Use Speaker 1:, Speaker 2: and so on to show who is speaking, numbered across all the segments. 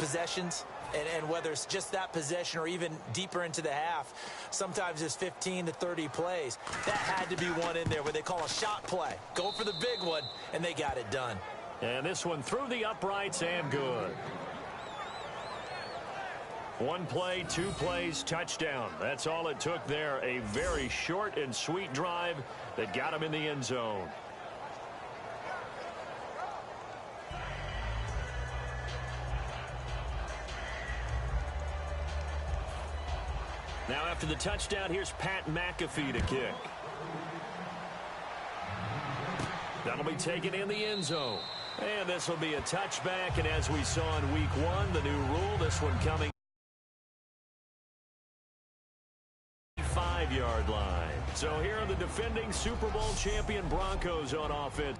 Speaker 1: possessions, and whether it's just that possession or even deeper into the half, sometimes it's 15 to 30 plays. That had to be one in there where they call a shot play. Go for the big one, and they got it done.
Speaker 2: And this one through the uprights and good. One play, 2 plays, touchdown. That's all it took there. A very short and sweet drive that got him in the end zone. Now after the touchdown, here's Pat McAfee to kick. That'll be taken in the end zone. And this will be a touchback. And as we saw in week 1, the new rule, this one coming 5-yard line. So here are the defending Super Bowl champion Broncos on offense.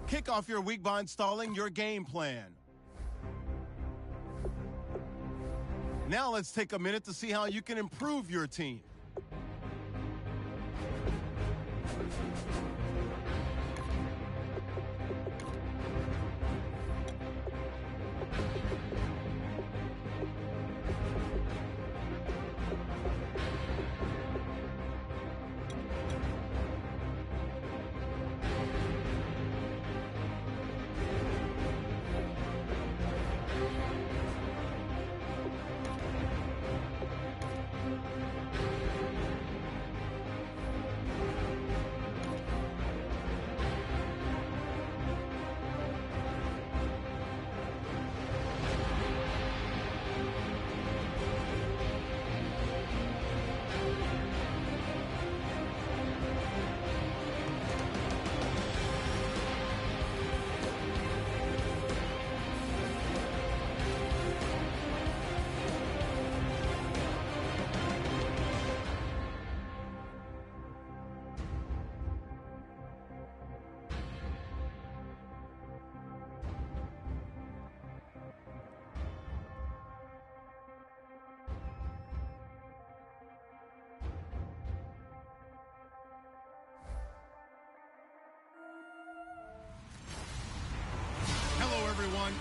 Speaker 3: Kick off your week by installing your game plan. Now let's take a minute to see how you can improve your team.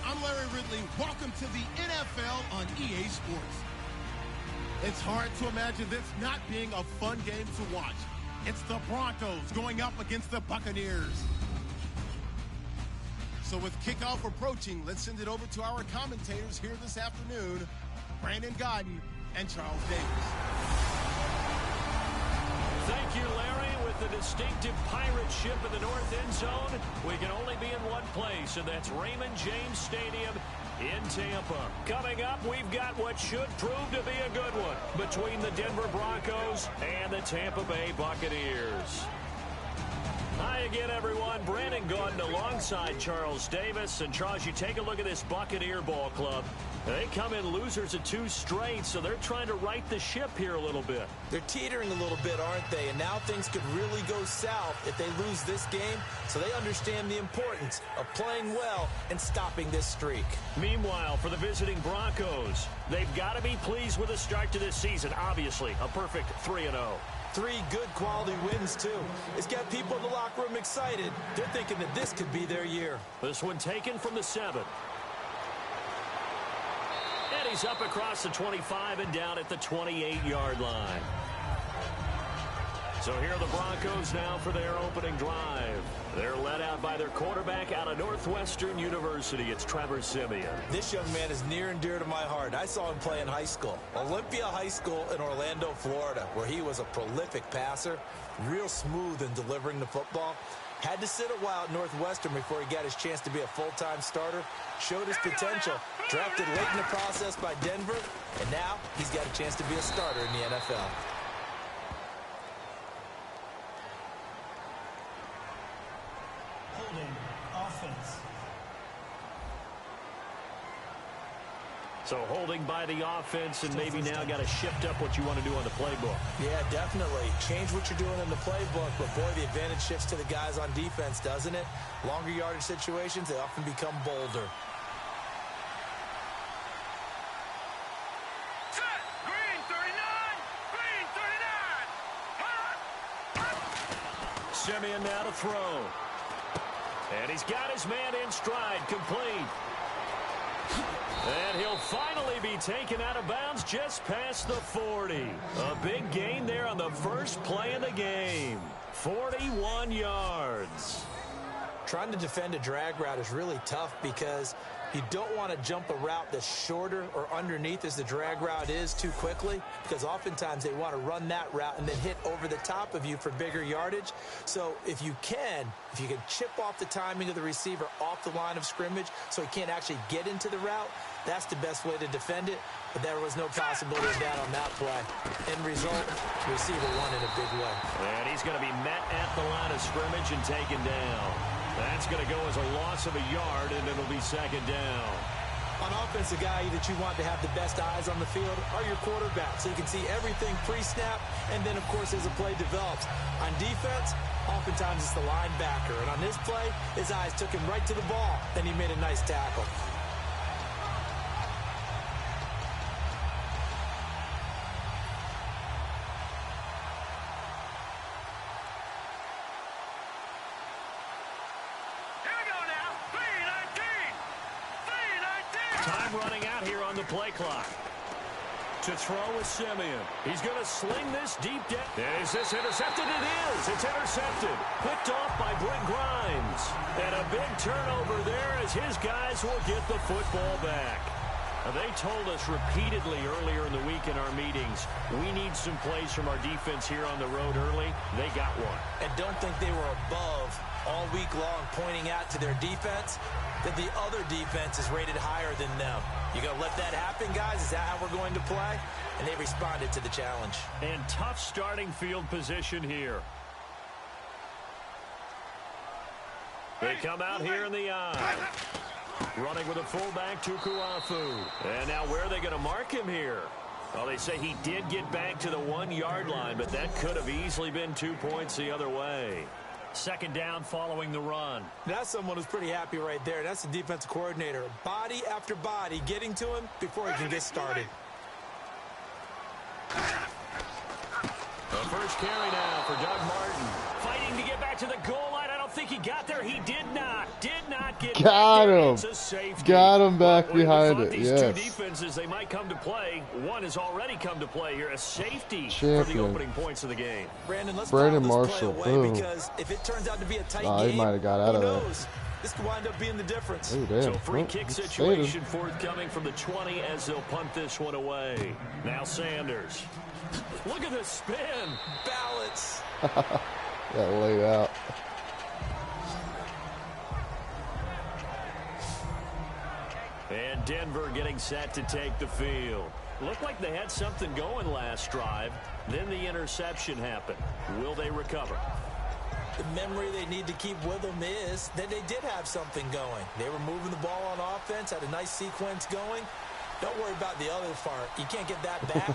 Speaker 3: I'm Larry Ridley. Welcome to the NFL on EA Sports. It's hard to imagine this not being a fun game to watch. It's the Broncos going up against the Buccaneers. So with kickoff approaching, let's send it over to our commentators here this afternoon, Brandon Godden and Charles Davis.
Speaker 2: Thank you, Larry. With the distinctive pirate ship in the north end zone, we can only be in one place, and that's Raymond James Stadium in Tampa. Coming up, we've got what should prove to be a good one between the Denver Broncos and the Tampa Bay Buccaneers. Hi again, everyone. Brandon Gaudin alongside Charles Davis. And, Charles, you take a look at this Buccaneer ball club. They come in losers of 2 straight, so they're trying to right the ship here a little bit.
Speaker 1: They're teetering a little bit, aren't they? And now things could really go south if they lose this game, so they understand the importance of playing well and stopping this streak.
Speaker 2: Meanwhile, for the visiting Broncos, they've got to be pleased with the start to this season. Obviously, a perfect 3-0.
Speaker 1: 3 good quality wins, too. It's got people in the locker room excited. They're thinking that this could be their year.
Speaker 2: This one taken from the 7. And he's up across the 25 and down at the 28-yard line. So here are the Broncos now for their opening drive. They're led out by their quarterback out of Northwestern University. It's Trevor Siemian.
Speaker 1: This young man is near and dear to my heart. I saw him play in high school. Olympia High School in Orlando, Florida, where he was a prolific passer, real smooth in delivering the football. Had to sit a while at Northwestern before he got his chance to be a full-time starter. Showed his potential. Drafted late in the process by Denver, and now he's got a chance to be a starter in the NFL.
Speaker 2: So holding by the offense and maybe now got to shift up what you want to do on the playbook.
Speaker 1: Yeah, definitely. Change what you're doing in the playbook, but boy, the advantage shifts to the guys on defense, doesn't it? Longer yardage situations, they often become bolder.
Speaker 2: Green 39! Simeon now to throw. And he's got his man in stride, complete. And he'll finally be taken out of bounds just past the 40. A big gain there on the first play of the game. 41 yards.
Speaker 1: Trying to defend a drag route is really tough because you don't want to jump a route that's shorter or underneath as the drag route is too quickly, because oftentimes they want to run that route and then hit over the top of you for bigger yardage. So if you can chip off the timing of the receiver off the line of scrimmage so he can't actually get into the route, that's the best way to defend it. But there was no possibility of that on that play. End result, receiver won in a big way.
Speaker 2: And he's going to be met at the line of scrimmage and taken down. That's going to go as a loss of a yard, and it'll be second down.
Speaker 1: On offense, the guy that you want to have the best eyes on the field are your quarterbacks, so you can see everything pre-snap, and then, of course, as the play develops. On defense, oftentimes it's the linebacker, and on this play, his eyes took him right to the ball, and he made a nice tackle.
Speaker 2: Time running out here on the play clock. To throw is Simeon. He's going to sling this deep down. Is this intercepted? It is. It's intercepted. Picked off by Brent Grimes. And a big turnover there as his guys will get the football back. They told us repeatedly earlier in the week in our meetings, we need some plays from our defense here on the road early. They got one.
Speaker 1: And don't think they were above all week long pointing out to their defense that the other defense is rated higher than them. You going to let that happen, guys? Is that how we're going to play? And they responded to the challenge.
Speaker 2: And tough starting field position here. They come out here in the eye. Running with a fullback, Tukuafu. And now where are they going to mark him here? Well, they say he did get back to the 1-yard line, but that could have easily been 2 points the other way. Second down following the run.
Speaker 1: That's someone who's pretty happy right there. That's the defensive coordinator. Body after body getting to him before he can get started.
Speaker 2: The first carry now for Doug Martin. Fighting to get back to the goal line. I don't think he got there. He did not. Did not get
Speaker 4: got
Speaker 2: back there.
Speaker 4: him.
Speaker 2: It's a safety.
Speaker 4: Got him back
Speaker 2: Well,
Speaker 4: behind it.
Speaker 2: These
Speaker 4: yes.
Speaker 2: two defenses, they might come to play. One has already come to play here. A safety
Speaker 4: Champion.
Speaker 2: for the opening points of the game.
Speaker 1: Brandon, let's
Speaker 4: Brandon
Speaker 1: file this
Speaker 4: Marshall,
Speaker 1: play away
Speaker 4: boom.
Speaker 1: because if it turns out to be a tight
Speaker 4: Nah, he
Speaker 1: game,
Speaker 4: might have got out
Speaker 1: who
Speaker 4: of there.
Speaker 1: knows? This could wind up being the difference.
Speaker 4: Oh, damn.
Speaker 2: So free
Speaker 4: Oh,
Speaker 2: kick
Speaker 4: it's
Speaker 2: situation forthcoming from the 20 as they'll punt this one away. Now Sanders. Look at this spin.
Speaker 1: Balance.
Speaker 4: Got laid out.
Speaker 2: And Denver getting set to take the field. Looked like they had something going last drive. Then the interception happened. Will they recover?
Speaker 1: The memory they need to keep with them is that they did have something going. They were moving the ball on offense, had a nice sequence going. Don't worry about the other part. You can't get that back.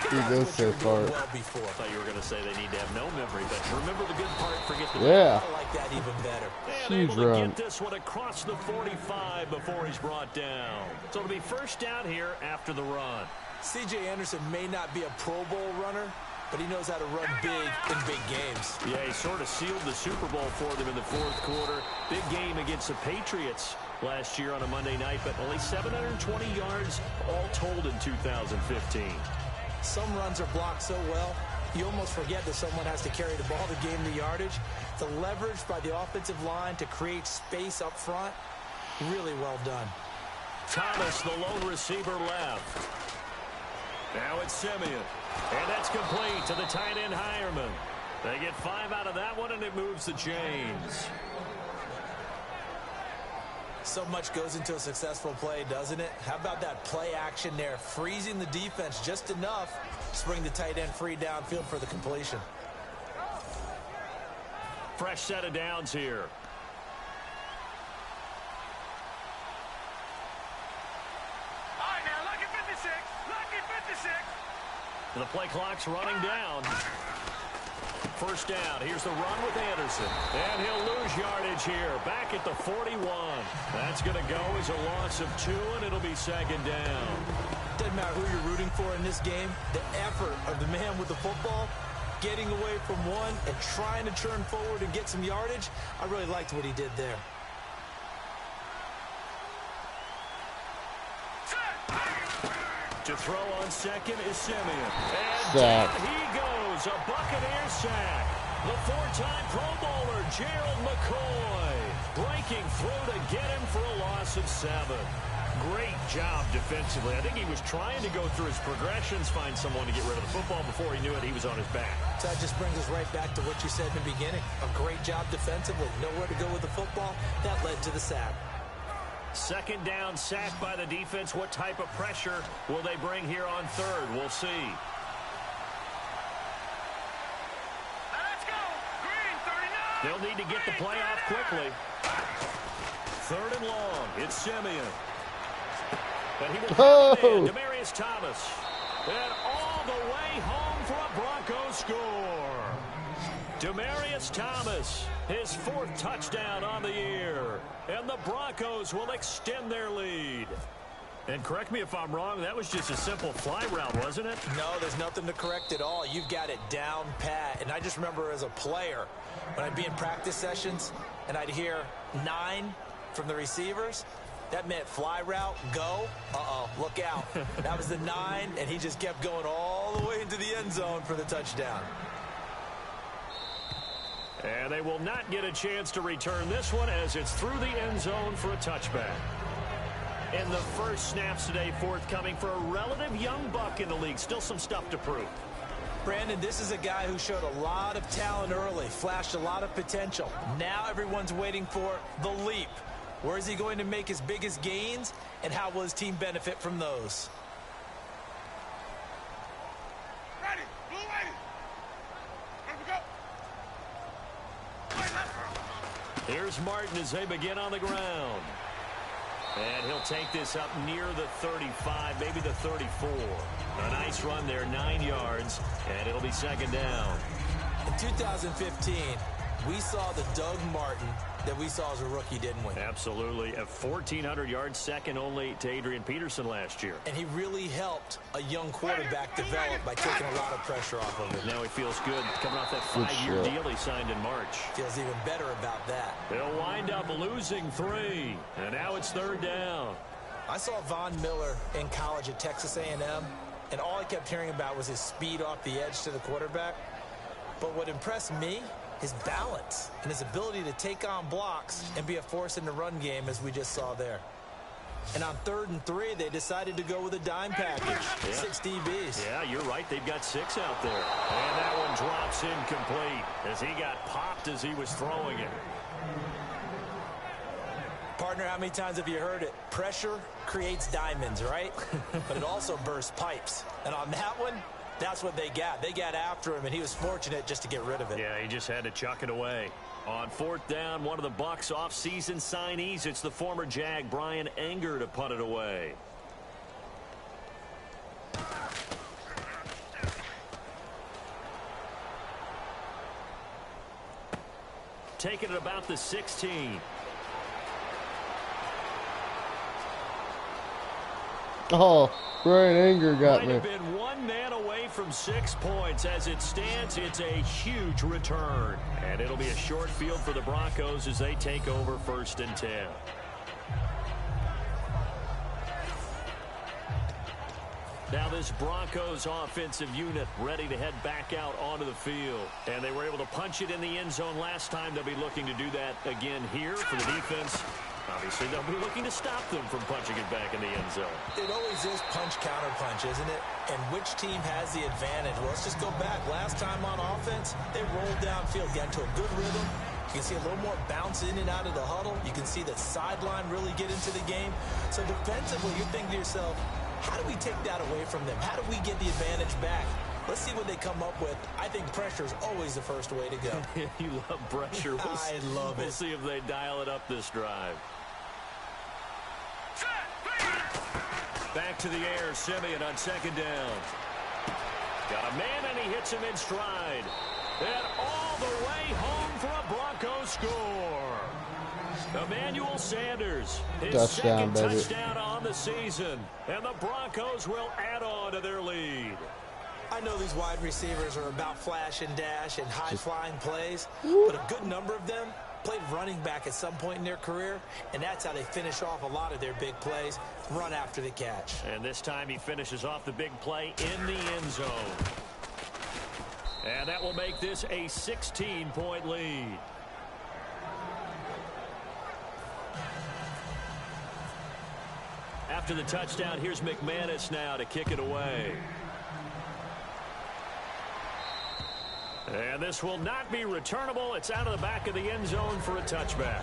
Speaker 4: He goes so far.
Speaker 1: Well before.
Speaker 2: I thought you were going to say they need to have no memory, but remember the good part, forget the
Speaker 4: Yeah.
Speaker 1: I like that even better.
Speaker 2: And
Speaker 4: Huge
Speaker 2: able to
Speaker 4: run.
Speaker 2: get this one across the 45 before he's brought down. So it'll be first down here after the run.
Speaker 1: C.J. Anderson may not be a Pro Bowl runner, but he knows how to run big in big games.
Speaker 2: Yeah, he sort of sealed the Super Bowl for them in the fourth quarter. Big game against the Patriots last year on a Monday night, but only 720 yards all told in 2015.
Speaker 1: Some runs are blocked so well, you almost forget that someone has to carry the ball to gain the yardage. The leverage by the offensive line to create space up front, really well done.
Speaker 2: Thomas, the lone receiver, left. Now it's Simeon. And that's complete to the tight end, Hireman. They get 5 out of that one, and it moves the chains.
Speaker 1: So much goes into a successful play, doesn't it? How about that play action there? Freezing the defense just enough to bring the tight end free downfield for the completion.
Speaker 2: Fresh set of downs here.
Speaker 5: All right, now
Speaker 2: The play clock's running down. First down. Here's the run with Anderson. And he'll lose yardage here. Back at the 41. That's going to go as a loss of 2, and it'll be second down.
Speaker 1: Doesn't matter who you're rooting for in this game. The effort of the man with the football, getting away from one and trying to turn forward and get some yardage, I really liked what he did there.
Speaker 2: To throw on second is Simeon. And
Speaker 4: Sack.
Speaker 2: down he goes. A Buccaneer sack. The 4-time Pro Bowler, Gerald McCoy, breaking through to get him for a loss of 7. Great job defensively. I think he was trying to go through his progressions, find someone to get rid of the football. Before he knew it, he was on his back.
Speaker 1: So that just brings us right back to what you said in the beginning. A great job defensively. Nowhere to go with the football. That led to the sack.
Speaker 2: Second down, sack by the defense. What type of pressure will they bring here on third? We'll see.
Speaker 5: Let's go. Green 39.
Speaker 2: They'll need to get the play off quickly. Third and long. It's Simeon. But he will have it in. Demaryius Thomas. And all the way home for a Broncos score. Demaryius Thomas, his 4th touchdown on the year. And the Broncos will extend their lead. And correct me if I'm wrong, that was just a simple fly route, wasn't it?
Speaker 1: No, there's nothing to correct at all. You've got it down pat. And I just remember as a player, when I'd be in practice sessions and I'd hear 9 from the receivers, that meant fly route, go. Uh-oh, look out. That was the 9, and he just kept going all the way into the end zone for the touchdown.
Speaker 2: And they will not get a chance to return this one as it's through the end zone for a touchback. And the first snaps today forthcoming for a relative young buck in the league. Still some stuff to prove.
Speaker 1: Brandon, this is a guy who showed a lot of talent early, flashed a lot of potential. Now everyone's waiting for the leap. Where is he going to make his biggest gains, and how will his team benefit from those?
Speaker 5: Ready. Blue ready. Ready to go.
Speaker 2: Here's Martin as they begin on the ground. And he'll take this up near the 35, maybe the 34. A nice run there, 9 yards, and it'll be second down.
Speaker 1: In 2015, we saw the Doug Martin that we saw as a rookie, didn't we?
Speaker 2: Absolutely. A 1,400 yards, second only to Adrian Peterson last year.
Speaker 1: And he really helped a young quarterback develop by taking a lot of pressure off of him.
Speaker 2: Now he feels good coming off that 5-year deal he signed in March.
Speaker 1: Feels even better about that.
Speaker 2: They'll wind up losing 3. And now it's third down.
Speaker 1: I saw Von Miller in college at Texas A&M, and all I kept hearing about was his speed off the edge to the quarterback. But what impressed me, his balance and his ability to take on blocks and be a force in the run game, as we just saw there. And on 3rd and 3, they decided to go with a dime package. 6 DBs.
Speaker 2: Yeah, you're right. They've got 6 out there. And that one drops incomplete as he got popped as he was throwing it.
Speaker 1: Partner, how many times have you heard it? Pressure creates diamonds, right? But it also bursts pipes. And on that one, that's what they got. They got after him, and he was fortunate just to get rid of it.
Speaker 2: Yeah, he just had to chuck it away. On 4th down, one of the Bucs off-season signees. It's the former Jag, Brian Anger, to punt it away. Taking it about the 16.
Speaker 4: Oh, Brian Anger got
Speaker 2: Might
Speaker 4: me.
Speaker 2: have been one man away from 6 points. As it stands, it's a huge return. And it'll be a short field for the Broncos as they take over 1st and 10. Now this Broncos offensive unit ready to head back out onto the field. And they were able to punch it in the end zone last time. They'll be looking to do that again here for the defense. Obviously, they'll be looking to stop them from punching it back in the end zone.
Speaker 1: It always is punch-counter-punch, isn't it? And which team has the advantage? Well, let's just go back. Last time on offense, they rolled downfield, got into a good rhythm. You can see a little more bounce in and out of the huddle. You can see the sideline really get into the game. So defensively, you're thinking to yourself, how do we take that away from them? How do we get the advantage back? Let's see what they come up with. I think pressure is always the first way to go.
Speaker 2: You love pressure.
Speaker 1: I love it.
Speaker 2: We'll see if they dial it up this drive.
Speaker 5: Set.
Speaker 2: Back to the air, Simeon on 2nd down. Got a man, and he hits him in stride. And all the way home for a Broncos score. Emmanuel Sanders, his
Speaker 4: Touchdown,
Speaker 2: second
Speaker 4: baby.
Speaker 2: touchdown on the season. And the Broncos will add on to their lead.
Speaker 1: I know these wide receivers are about flash and dash and high-flying plays, but a good number of them played running back at some point in their career, and that's how they finish off a lot of their big plays, run after the catch.
Speaker 2: And this time he finishes off the big play in the end zone. And that will make this a 16-point lead. After the touchdown, here's McManus now to kick it away. And this will not be returnable. It's out of the back of the end zone for a touchback.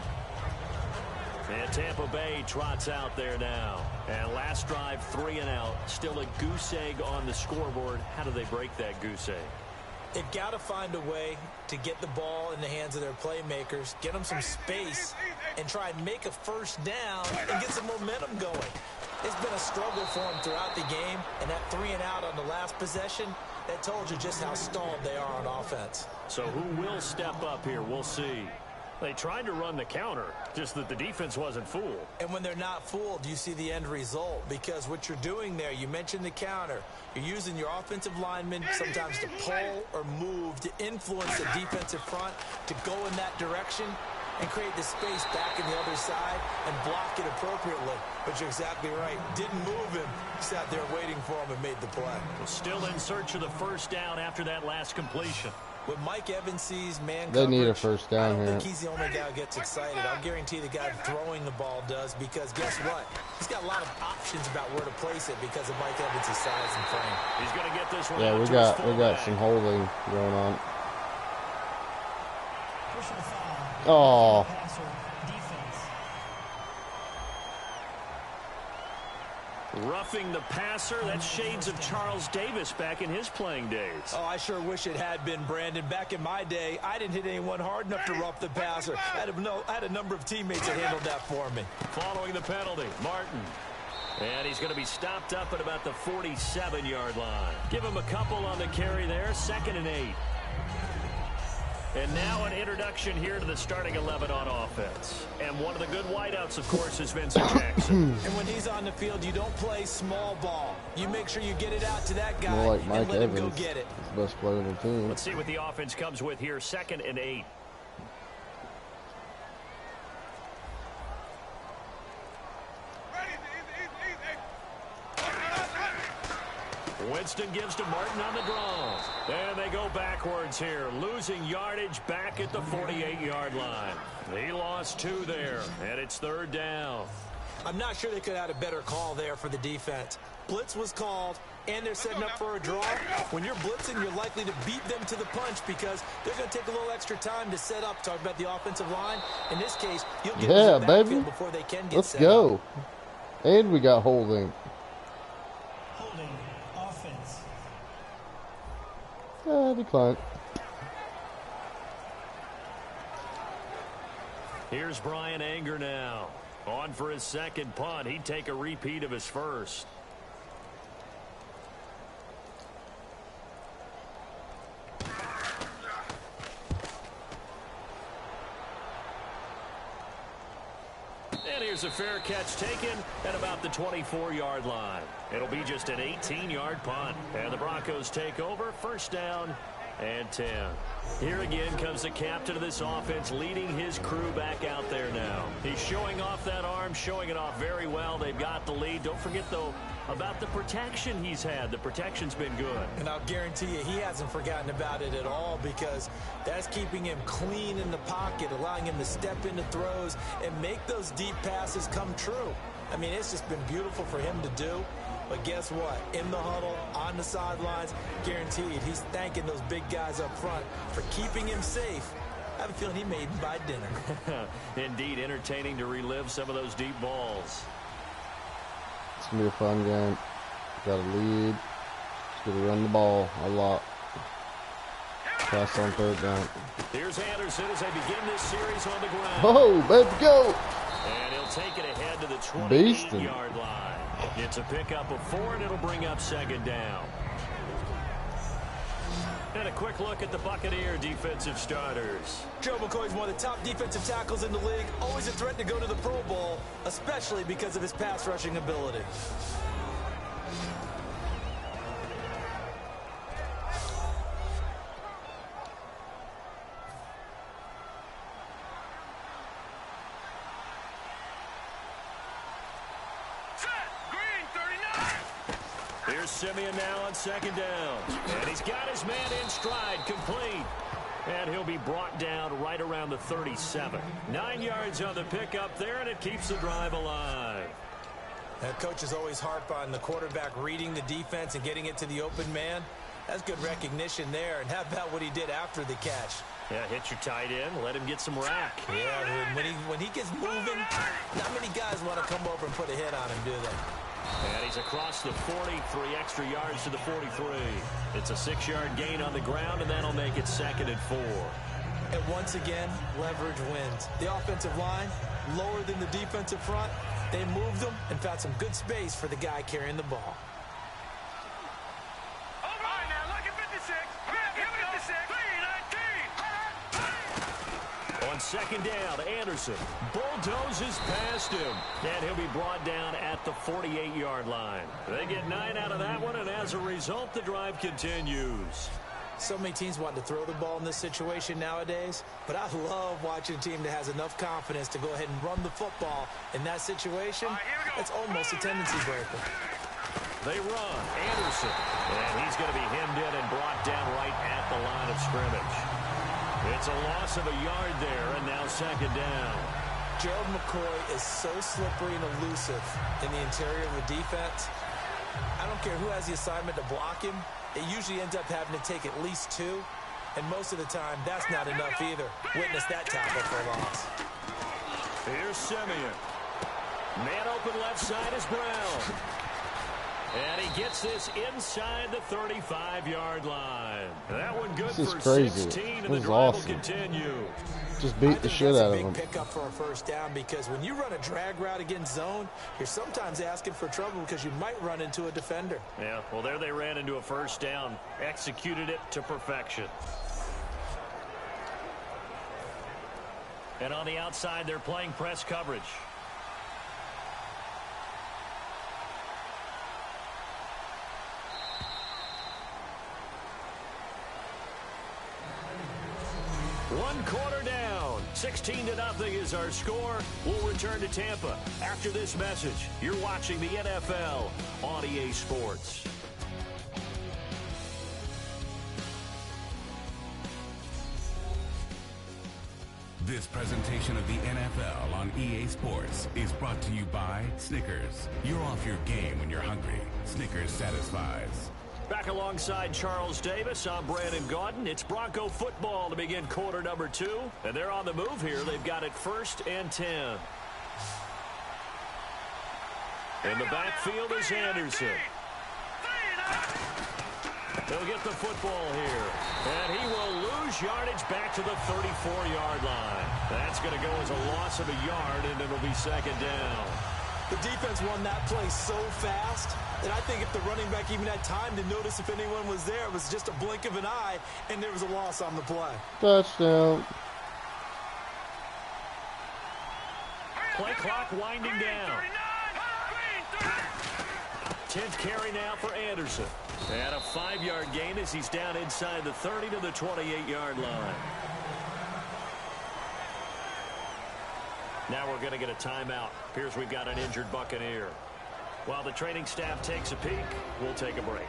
Speaker 2: And Tampa Bay trots out there now. And last drive, 3 and out. Still a goose egg on the scoreboard. How do they break that goose egg?
Speaker 1: They've got to find a way to get the ball in the hands of their playmakers, get them some space, and try and make a first down and get some momentum going. It's been a struggle for them throughout the game, and that 3 and out on the last possession, that told you just how stalled they are on offense.
Speaker 2: So who will step up here? We'll see. They tried to run the counter, just that the defense wasn't fooled.
Speaker 1: And when they're not fooled, you see the end result, because what you're doing there, you mentioned the counter. You're using your offensive linemen sometimes to pull or move to influence the defensive front to go in that direction and create the space back in the other side and block it appropriately. But you're exactly right. Didn't move him. Sat there waiting for him and made the play.
Speaker 2: Still in search of the first down after that last completion.
Speaker 1: When Mike Evans sees man
Speaker 4: They
Speaker 1: coverage,
Speaker 4: need a first down
Speaker 1: I don't
Speaker 4: here.
Speaker 1: think he's the only guy who gets excited. I'll guarantee the guy throwing the ball does, because guess what? He's got a lot of options about where to place it because of Mike Evans' size and frame.
Speaker 2: He's going to get this one.
Speaker 4: Yeah,
Speaker 2: out
Speaker 4: we
Speaker 2: to his
Speaker 4: got
Speaker 2: fullback.
Speaker 4: some holding going on. Oh,
Speaker 2: Roughing the passer, that's shades of Charles Davis back in his playing days.
Speaker 1: Oh, I sure wish it had been, Brandon. Back in my day, I didn't hit anyone hard enough to rough the passer. I had a number of teammates that handled that for me.
Speaker 2: Following the penalty, Martin. And he's going to be stopped up at about the 47-yard line. Give him a couple on the carry there, 2nd and 8. And now an introduction here to the starting 11 on offense. And one of the good wideouts, of course, is Vincent Jackson.
Speaker 1: And when he's on the field, you don't play small ball. You make sure you get it out to that guy
Speaker 4: more like Mike
Speaker 1: and let him
Speaker 4: Evans.
Speaker 1: go get it.
Speaker 4: He's the best player on the team.
Speaker 2: Let's see what the offense comes with here, 2nd and 8. Winston gives to Martin on the draw. And they go backwards here, losing yardage back at the 48-yard line. He lost 2 there, and it's 3rd down.
Speaker 1: I'm not sure they could have had a better call there for the defense. Blitz was called, and they're setting up for a draw. When you're blitzing, you're likely to beat them to the punch because they're going to take a little extra time to set up. Talk about the offensive line. In this case, you'll get
Speaker 4: Yeah,
Speaker 1: to the backfield
Speaker 4: baby.
Speaker 1: before they can get
Speaker 4: Let's
Speaker 1: set
Speaker 4: go.
Speaker 1: up.
Speaker 4: And we got holding.
Speaker 6: Holding offense.
Speaker 4: Decline.
Speaker 2: Here's Brian Anger now. On for his 2nd punt. He'd take a repeat of his first. And here's a fair catch taken at about the 24-yard line. It'll be just an 18-yard punt. And the Broncos take over, 1st down and 10. Here again comes the captain of this offense, leading his crew back out there now. He's showing off that arm, showing it off very well. They've got the lead. Don't forget, though, about the protection he's had. The protection's been good.
Speaker 1: And I'll guarantee you he hasn't forgotten about it at all, because that's keeping him clean in the pocket, allowing him to step into throws and make those deep passes come true. I mean, it's just been beautiful for him to do. But guess what? In the huddle, on the sidelines, guaranteed he's thanking those big guys up front for keeping him safe. I have a feeling he made him buy dinner.
Speaker 2: Indeed, entertaining to relive some of those deep balls.
Speaker 4: It's going to be a fun game. Got a lead. Just going to run the ball a lot. Pass on 3rd down.
Speaker 2: Here's Anderson as they begin this series on the ground.
Speaker 4: Oh, let's go.
Speaker 2: And he'll take it ahead to the
Speaker 4: Beastin'.
Speaker 2: 28-yard line. It's a pickup of 4, and it'll bring up 2nd down. And a quick look at the Buccaneer defensive starters.
Speaker 1: Joe McCoy's one of the top defensive tackles in the league. Always a threat to go to the Pro Bowl, especially because of his pass rushing ability.
Speaker 2: Here's Simeon now on second down. And he's got his man in stride, complete. And he'll be brought down right around the 37. 9 yards on the pickup there, and it keeps the drive alive.
Speaker 1: And coaches always harp on the quarterback reading the defense and getting it to the open man. That's good recognition there. And how about what he did after the catch?
Speaker 2: Yeah, hit your tight end, let him get some rack.
Speaker 1: Yeah, when he gets moving, not many guys want to come over and put a hit on him, do they?
Speaker 2: And he's across the 40, 3 extra yards to the 43. It's a 6-yard gain on the ground, and that'll make it 2nd and 4.
Speaker 1: And once again, leverage wins. The offensive line, lower than the defensive front. They moved them and found some good space for the guy carrying the ball.
Speaker 5: All right, now look at 56. Here we go. 56. 3-19.
Speaker 2: On second down, Anderson bulldozes past him, and he'll be brought down at the 48-yard line. They get 9 out of that one, and as a result, the drive continues.
Speaker 1: So many teams want to throw the ball in this situation nowadays, but I love watching a team that has enough confidence to go ahead and run the football in that situation. It's almost a tendency breaker.
Speaker 2: They run. Anderson, and he's going to be hemmed in and brought down right at the line of scrimmage. It's a loss of a yard there, and now second down.
Speaker 1: Gerald McCoy is so slippery and elusive in the interior of the defense. I don't care who has the assignment to block him. It usually ends up having to take at least 2, and most of the time, that's not enough either. Witness that tackle for a loss.
Speaker 2: Here's Simeon. Man open left side is Brown. And he gets this inside the 35-yard line. That one good for
Speaker 4: crazy.
Speaker 2: 16, and
Speaker 4: this
Speaker 2: the drive
Speaker 4: awesome.
Speaker 2: will continue.
Speaker 4: Just beat the shit out of him.
Speaker 1: That's a big pickup for a first down, because when you run a drag route against zone, you're sometimes asking for trouble because you might run into a defender.
Speaker 2: Yeah, well, there they ran into a first down. Executed it to perfection. And on the outside, they're playing press coverage. One quarter down. 16-0 is our score. We'll return to Tampa after this message. You're watching the NFL on EA Sports.
Speaker 7: This presentation of the NFL on EA Sports is brought to you by Snickers. You're off your game when you're hungry. Snickers satisfies.
Speaker 2: Back alongside Charles Davis, I'm Brandon Gaudin. It's Bronco football to begin quarter number 2. And they're on the move here. They've got it 1st and 10. In the backfield is Anderson. He'll get the football here. And he will lose yardage back to the 34-yard line. That's going to go as a loss of a yard, and it'll be second down.
Speaker 1: The defense won that play so fast that I think if the running back even had time to notice if anyone was there, it was just a blink of an eye, and there was a loss on the play.
Speaker 4: Touchdown.
Speaker 2: Play clock winding down. 10th carry now for Anderson. And a 5-yard gain as he's down inside the 30 to the 28-yard line. Now we're going to get a timeout. Appears we've got an injured Buccaneer. While the training staff takes a peek, we'll take a break.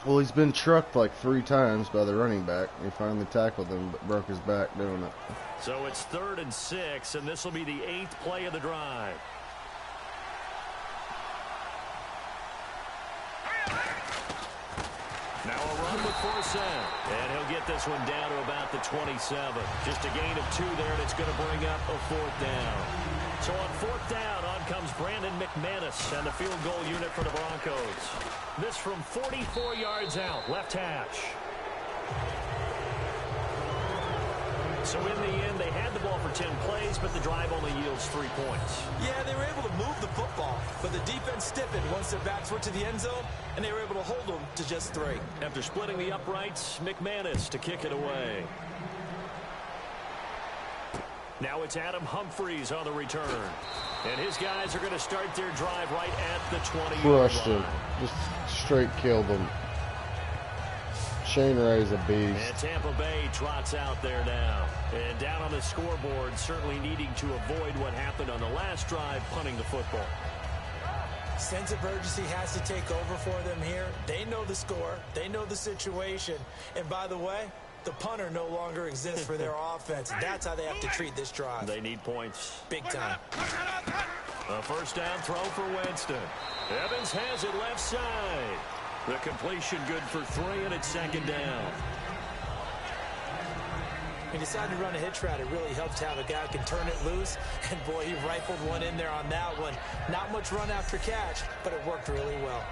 Speaker 4: Well, he's been trucked like 3 times by the running back. He finally tackled him, but broke his back doing it.
Speaker 2: So it's 3rd and 6, and this will be the 8th play of the drive. Now a run with 4 set. And he'll get this one down to about the 27. Just a gain of 2 there, and it's going to bring up a 4th down. So on 4th down, on comes Brandon McManus and the field goal unit for the Broncos. This from 44 yards out, left hash. So in the end, they had the ball for 10 plays, but the drive only yields 3 points.
Speaker 1: Yeah, they were able to move the football, but the defense stiffened once their backs were to the end zone, and they were able to hold them to just 3.
Speaker 2: After splitting the uprights, McManus to kick it away. Now it's Adam Humphries on the return. And his guys are going to start their drive right at the 20-yard
Speaker 4: Crushed
Speaker 2: line.
Speaker 4: it. Just straight killed them. Shane Ray's a beast.
Speaker 2: And Tampa Bay trots out there now. And down on the scoreboard, certainly needing to avoid what happened on the last drive, punting the football.
Speaker 1: Sense of urgency has to take over for them here. They know the score. They know the situation. And by the way, the punter no longer exists for their offense. That's how they have to treat this drive.
Speaker 2: They need points.
Speaker 1: Big time.
Speaker 2: A first down throw for Winston. Evans has it left side. The completion good for 3, and it's 2nd down.
Speaker 1: He decided to run a hitch route. It really helps to have a guy who can turn it loose. And, boy, he rifled one in there on that one. Not much run after catch, but it worked really well.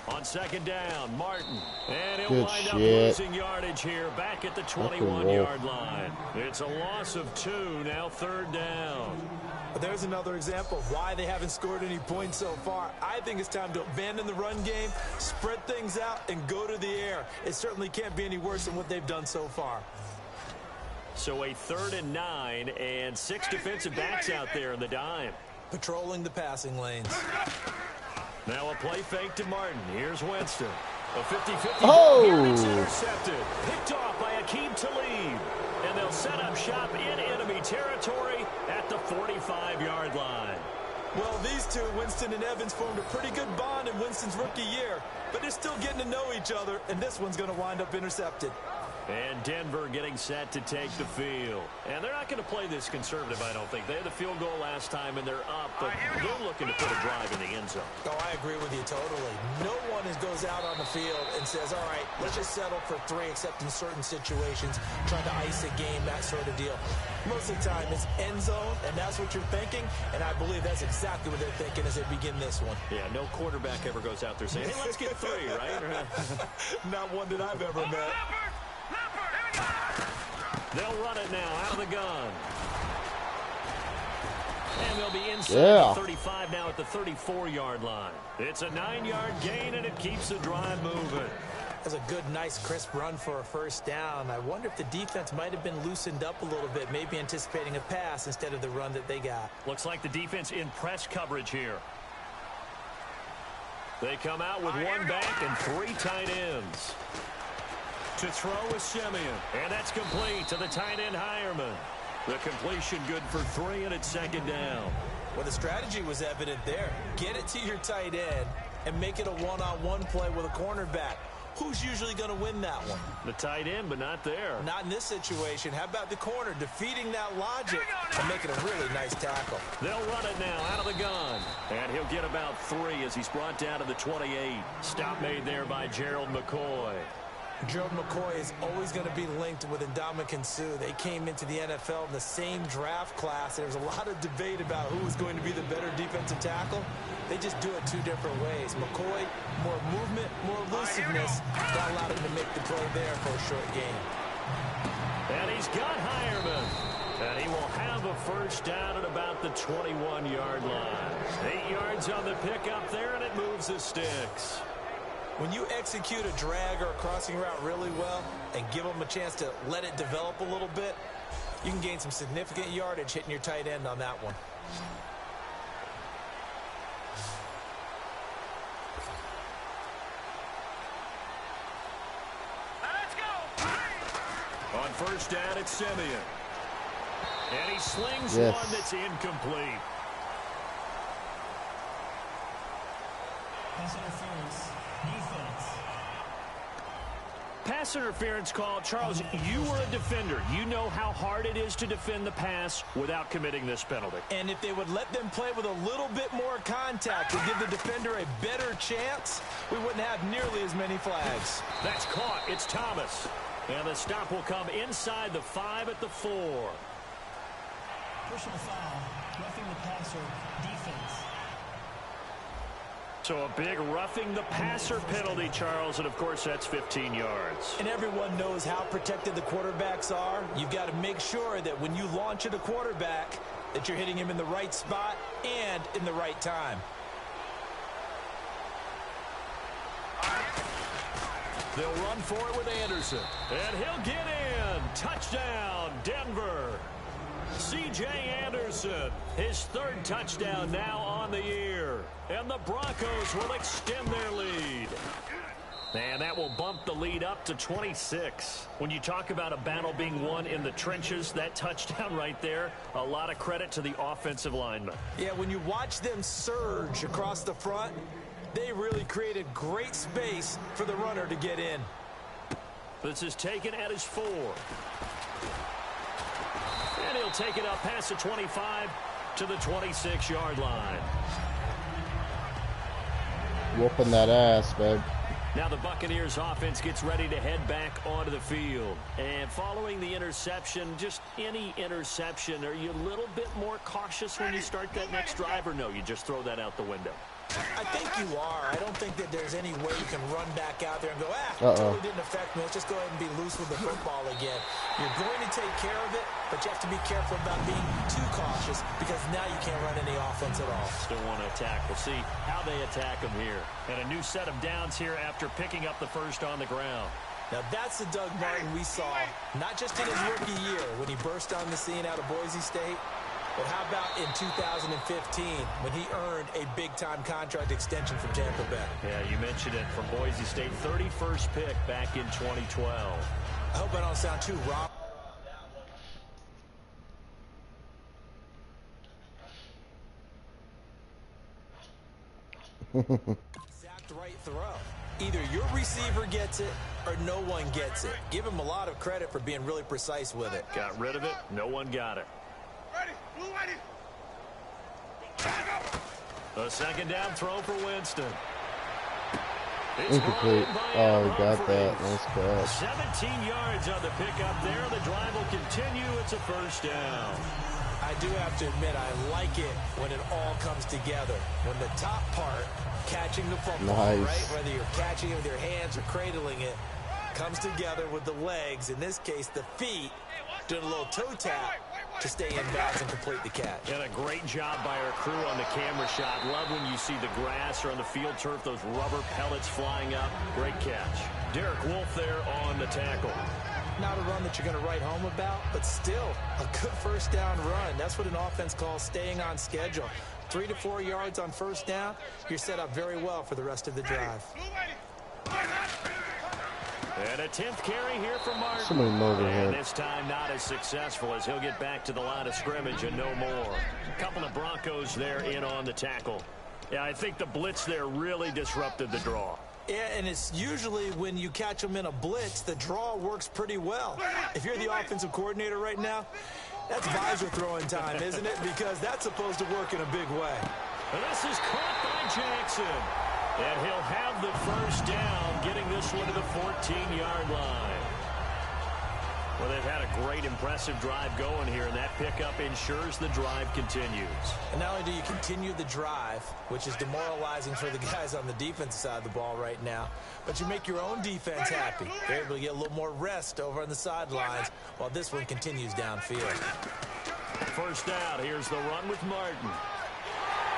Speaker 2: On 2nd down, Martin. And he'll
Speaker 4: Good
Speaker 2: wind
Speaker 4: shit.
Speaker 2: up losing yardage here back at the 21-yard line. It's a loss of 2, now 3rd down.
Speaker 1: But there's another example of why they haven't scored any points so far. I think it's time to abandon the run game, spread things out, and go to the air. It certainly can't be any worse than what they've done so far.
Speaker 2: So a 3rd and 9, and 6 defensive backs out there in the dime.
Speaker 1: Patrolling the passing lanes.
Speaker 2: Now a play fake to Martin. Here's Winston. A 50-50
Speaker 4: Oh!
Speaker 2: here, and it's intercepted. Picked off by Aqib Talib. And they'll set up shop in enemy territory at the 45-yard line.
Speaker 1: Well, these two, Winston and Evans, formed a pretty good bond in Winston's rookie year. But they're still getting to know each other, and this one's going to wind up intercepted.
Speaker 2: And Denver getting set to take the field. And they're not going to play this conservative, I don't think. They had the field goal last time, and they're up, but they're looking to put a drive in the end zone.
Speaker 1: Oh, I agree with you totally. No one goes out on the field and says, all right, let's just settle for 3, except in certain situations, trying to ice a game, that sort of deal. Most of the time, it's end zone, and that's what you're thinking, and I believe that's exactly what they're thinking as they begin this one.
Speaker 2: Yeah, no quarterback ever goes out there saying, hey, let's get 3, right?
Speaker 1: Not one that I've ever met.
Speaker 2: They'll run it now out of the gun. And they'll be inside the 35 now at the 34-yard line. It's a 9-yard gain, and it keeps the drive moving.
Speaker 1: That's a good, nice, crisp run for a first down. I wonder if the defense might have been loosened up a little bit, maybe anticipating a pass instead of the run that they got.
Speaker 2: Looks like the defense in press coverage here. They come out with 1 back and 3 tight ends. To throw is Simeon, and that's complete to the tight end Hireman. The completion good for 3, and it's 2nd down.
Speaker 1: Well, the strategy was evident there. Get it to your tight end and make it a one-on-one play with a cornerback. Who's usually going to win that one?
Speaker 2: The tight end, but not there.
Speaker 1: Not in this situation. How about the corner defeating that logic and making a really nice tackle?
Speaker 2: They'll run it now out of the gun. And he'll get about 3 as he's brought down to the 28. Stop made there by Gerald McCoy.
Speaker 1: Gerald McCoy is always going to be linked with Ndamukong Suh. They came into the NFL in the same draft class. There was a lot of debate about who was going to be the better defensive tackle. They just do it 2 different ways. McCoy, more movement, more elusiveness. That allowed him to make the play there for a short gain.
Speaker 2: And he's got Hireman. And he will have a first down at about the 21-yard line. 8 yards on the pickup there, and it moves the sticks.
Speaker 1: When you execute a drag or a crossing route really well and give them a chance to let it develop a little bit, you can gain some significant yardage hitting your tight end on that one.
Speaker 5: Let's go.
Speaker 2: On first down, it's Simeon. And he slings
Speaker 4: Yes.
Speaker 2: one that's incomplete.
Speaker 6: Pass interference. Defense.
Speaker 2: Pass interference call. Charles, you were a defender. You know how hard it is to defend the pass without committing this penalty.
Speaker 1: And if they would let them play with a little bit more contact to give the defender a better chance, we wouldn't have nearly as many flags.
Speaker 2: That's caught. It's Thomas. And the stop will come inside the 5 at the 4.
Speaker 6: Personal foul. Roughing the passer. Defense.
Speaker 2: So a big roughing the passer penalty, Charles, and of course that's 15 yards.
Speaker 1: And everyone knows how protected the quarterbacks are. You've got to make sure that when you launch at a quarterback that you're hitting him in the right spot and in the right time.
Speaker 2: They'll run for it with Anderson. And he'll get in. Touchdown, Denver. C.J. Anderson, his third touchdown now on the year. And the Broncos will extend their lead. And that will bump the lead up to 26. When you talk about a battle being won in the trenches, that touchdown right there, a lot of credit to the offensive linemen.
Speaker 1: Yeah, when you watch them surge across the front, they really created great space for the runner to get in.
Speaker 2: This is taken at his 4. And he'll take it up past the 25 to the 26-yard line.
Speaker 4: Whooping that ass, babe.
Speaker 2: Now the Buccaneers offense gets ready to head back onto the field. And following the interception, just any interception, are you a little bit more cautious when you start that next drive, or no, you just throw that out the window?
Speaker 1: I think you are. I don't think that there's any way you can run back out there and go, totally didn't affect me. Let's just go ahead and be loose with the football again. You're going to take care of it, but you have to be careful about being too cautious because now you can't run any offense at all.
Speaker 2: Still want to attack. We'll see how they attack them here. And a new set of downs here after picking up the first on the ground.
Speaker 1: Now that's the Doug Martin we saw, not just in his rookie year when he burst on the scene out of Boise State, but how about in 2015 when he earned a big-time contract extension from Tampa Bay?
Speaker 2: Yeah, you mentioned it, from Boise State, 31st pick back in 2012.
Speaker 1: I hope I don't sound too raw. Exact right throw. Either your receiver gets it or no one gets it. Give him a lot of credit for being really precise with it.
Speaker 2: Got rid of it. No one got it. A second down throw for Winston.
Speaker 4: Incomplete. Oh, we got that. Nice catch.
Speaker 2: 17 yards on the pickup there. The drive will continue. It's a first down.
Speaker 1: I do have to admit, I like it when it all comes together. When the top part, catching the football, right? Whether you're catching it with your hands or cradling it, comes together with the legs, in this case the feet, doing a little toe tap to stay in bounds and complete the catch.
Speaker 2: And a great job by our crew on the camera shot. Love when you see the grass or on the field turf, those rubber pellets flying up. Great catch. Derek Wolfe there on the tackle.
Speaker 1: Not a run that you're going to write home about, but still a good first down run. That's what an offense calls staying on schedule. 3 to 4 yards on first down, you're set up very well for the rest of the drive.
Speaker 2: And a 10th carry here from Martin.
Speaker 4: Somebody over here.
Speaker 2: And this time not as successful as he'll get back to the line of scrimmage and no more. A couple of Broncos there in on the tackle. Yeah, I think the blitz there really disrupted the draw.
Speaker 1: Yeah, and it's usually when you catch them in a blitz, the draw works pretty well. If you're the offensive coordinator right now, that's visor throwing time, isn't it? Because that's supposed to work in a big way.
Speaker 2: And this is caught by Jackson. And he'll have the first down, getting this one to the 14-yard line. Well, they've had a great, impressive drive going here, and that pickup ensures the drive continues.
Speaker 1: And not only do you continue the drive, which is demoralizing for the guys on the defensive side of the ball right now, but you make your own defense happy. They're able to get a little more rest over on the sidelines while this one continues downfield.
Speaker 2: First down, here's the run with Martin.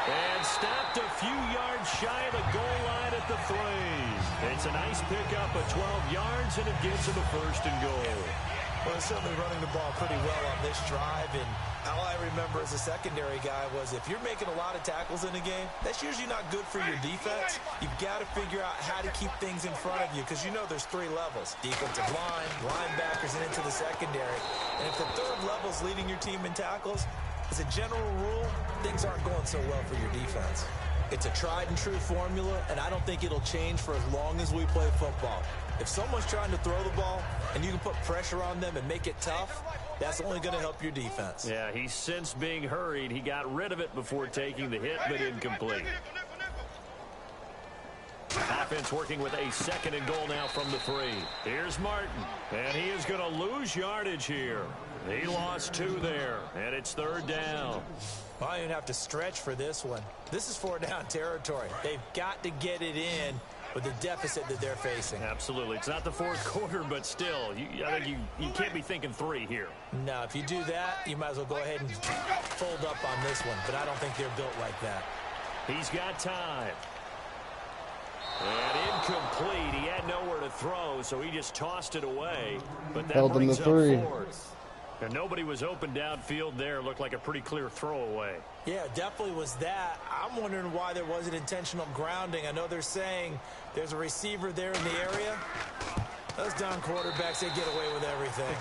Speaker 2: And stopped a few yards shy of the goal line at the 3. It's a nice pickup of 12 yards, and it gives him a first and goal.
Speaker 1: Well, certainly running the ball pretty well on this drive, and all I remember as a secondary guy was if you're making a lot of tackles in a game, that's usually not good for your defense. You've got to figure out how to keep things in front of you because you know there's 3 levels: defensive line, linebackers, and into the secondary. And if the 3rd level's leading your team in tackles, as a general rule, things aren't going so well for your defense. It's a tried and true formula, and I don't think it'll change for as long as we play football. If someone's trying to throw the ball and you can put pressure on them and make it tough, that's only going to help your defense.
Speaker 2: Yeah, he's since being hurried. He got rid of it before taking the hit, but incomplete. Offense working with a second and goal now from the 3. Here's Martin, and he is going to lose yardage here. He lost 2 there, and it's 3rd down.
Speaker 1: Well, I don't even have to stretch for this one. This is 4-down territory. They've got to get it in with the deficit that they're facing.
Speaker 2: Absolutely. It's not the 4th quarter, but still, I think you can't be thinking 3 here.
Speaker 1: No, if you do that, you might as well go ahead and fold up on this one, but I don't think they're built like that.
Speaker 2: He's got time. And incomplete. He had nowhere to throw, so he just tossed it away. But that brings up 4th. And nobody was open downfield there. Looked like a pretty clear throwaway.
Speaker 1: Yeah, definitely was that. I'm wondering why there wasn't intentional grounding. I know they're saying there's a receiver there in the area. Those down quarterbacks, they get away with everything.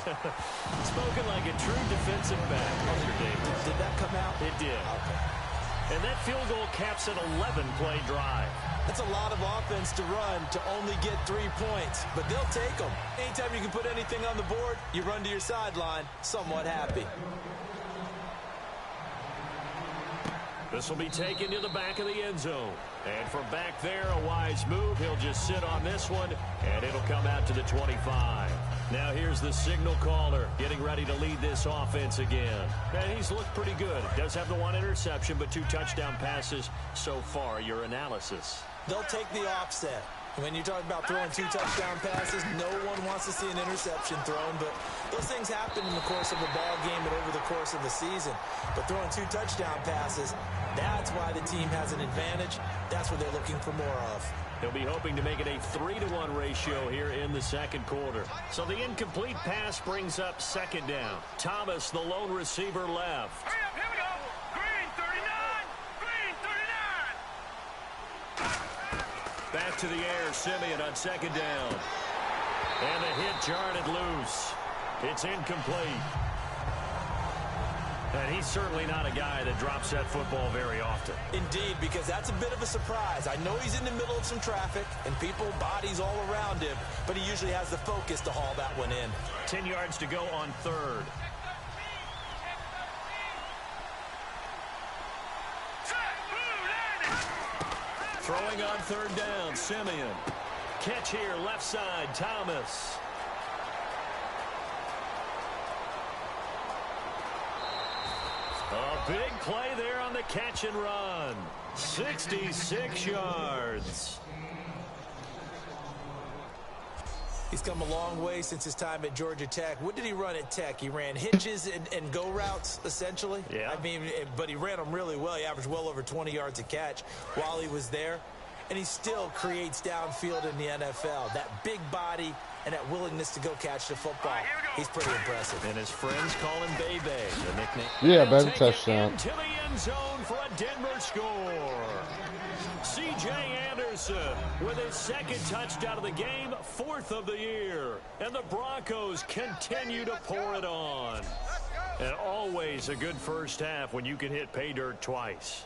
Speaker 2: Spoken like a true defensive back.
Speaker 1: Did that come out?
Speaker 2: It did.
Speaker 1: Okay.
Speaker 2: And that field goal caps an 11-play drive.
Speaker 1: That's a lot of offense to run to only get 3 points, but they'll take them. Anytime you can put anything on the board, you run to your sideline, somewhat happy.
Speaker 2: This will be taken to the back of the end zone. And from back there, a wise move. He'll just sit on this one, and it'll come out to the 25. Now here's the signal caller getting ready to lead this offense again. And he's looked pretty good. Does have the 1 interception, but 2 touchdown passes so far. Your analysis?
Speaker 1: They'll take the offset. When you talk about throwing 2 touchdown passes, no one wants to see an interception thrown, but those things happen in the course of a ball game and over the course of the season. But throwing 2 touchdown passes, that's why the team has an advantage. That's what they're looking for more of.
Speaker 2: He'll be hoping to make it a 3-to-1 ratio here in the 2nd quarter. So the incomplete pass brings up 2nd down. Thomas, the lone receiver, left.
Speaker 5: Hurry up, here we go. Green 39. Green 39.
Speaker 2: Back to the air, Simeon on 2nd down. And the hit jarred it loose. It's incomplete. And he's certainly not a guy that drops that football very often.
Speaker 1: Indeed, because that's a bit of a surprise. I know he's in the middle of some traffic and people, bodies all around him, but he usually has the focus to haul that one in.
Speaker 2: 10 yards to go on 3rd. Throwing on 3rd down, Simeon. Catch here, left side, Thomas. A big play there on the catch and run. 66 yards.
Speaker 1: He's come a long way since his time at Georgia Tech. What did he run at Tech? He ran hitches and go routes, essentially.
Speaker 2: Yeah.
Speaker 1: I mean, but he ran them really well. He averaged well over 20 yards a catch while he was there. And he still creates downfield in the NFL. That big body and that willingness to go catch the football. He's pretty impressive.
Speaker 2: And his friends call him Bebe, the nickname.
Speaker 4: Yeah, baby touchdown.
Speaker 2: Into the end zone for a Denver score. C.J. Anderson with his 2nd touchdown of the game, 4th of the year. And the Broncos continue to pour it on. And always a good first half when you can hit pay dirt twice.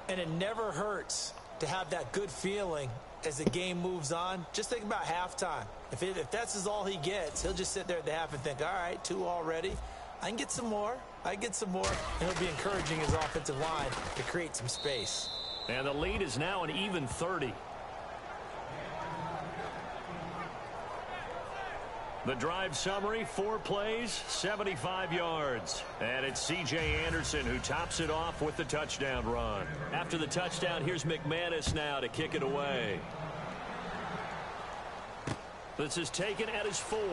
Speaker 1: And it never hurts to have that good feeling as the game moves on. Just think about halftime. If that's all he gets, he'll just sit there at the half and think, all right, 2 already. I can get some more. I can get some more. And he'll be encouraging his offensive line to create some space.
Speaker 2: And the lead is now an even 30. The drive summary, 4 plays, 75 yards. And it's C.J. Anderson who tops it off with the touchdown run. After the touchdown, here's McManus now to kick it away. This is taken at his 4. And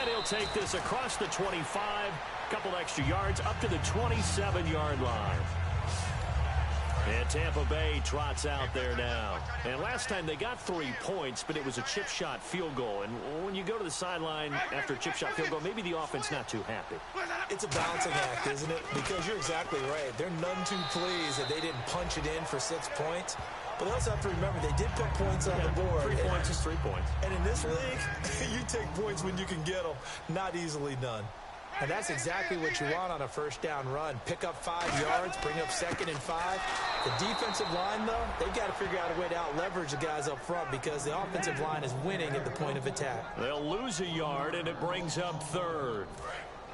Speaker 2: he'll take this across the 25, couple extra yards up to the 27-yard line. And Tampa Bay trots out there now. And last time they got 3 points, but it was a chip shot field goal. And when you go to the sideline after a chip shot field goal, maybe the offense not too happy.
Speaker 1: It's a balancing act, isn't it? Because you're exactly right. They're none too pleased that they didn't punch it in for 6 points. But they also have to remember they did put points on the board.
Speaker 2: 3 points is 3 points.
Speaker 1: And in this league, you take points when you can get them. Not easily done. And that's exactly what you want on a first down run. Pick up 5 yards, bring up 2nd and 5. The defensive line, though, they've got to figure out a way to out-leverage the guys up front because the offensive line is winning at the point of attack.
Speaker 2: They'll lose a yard, and it brings up 3rd.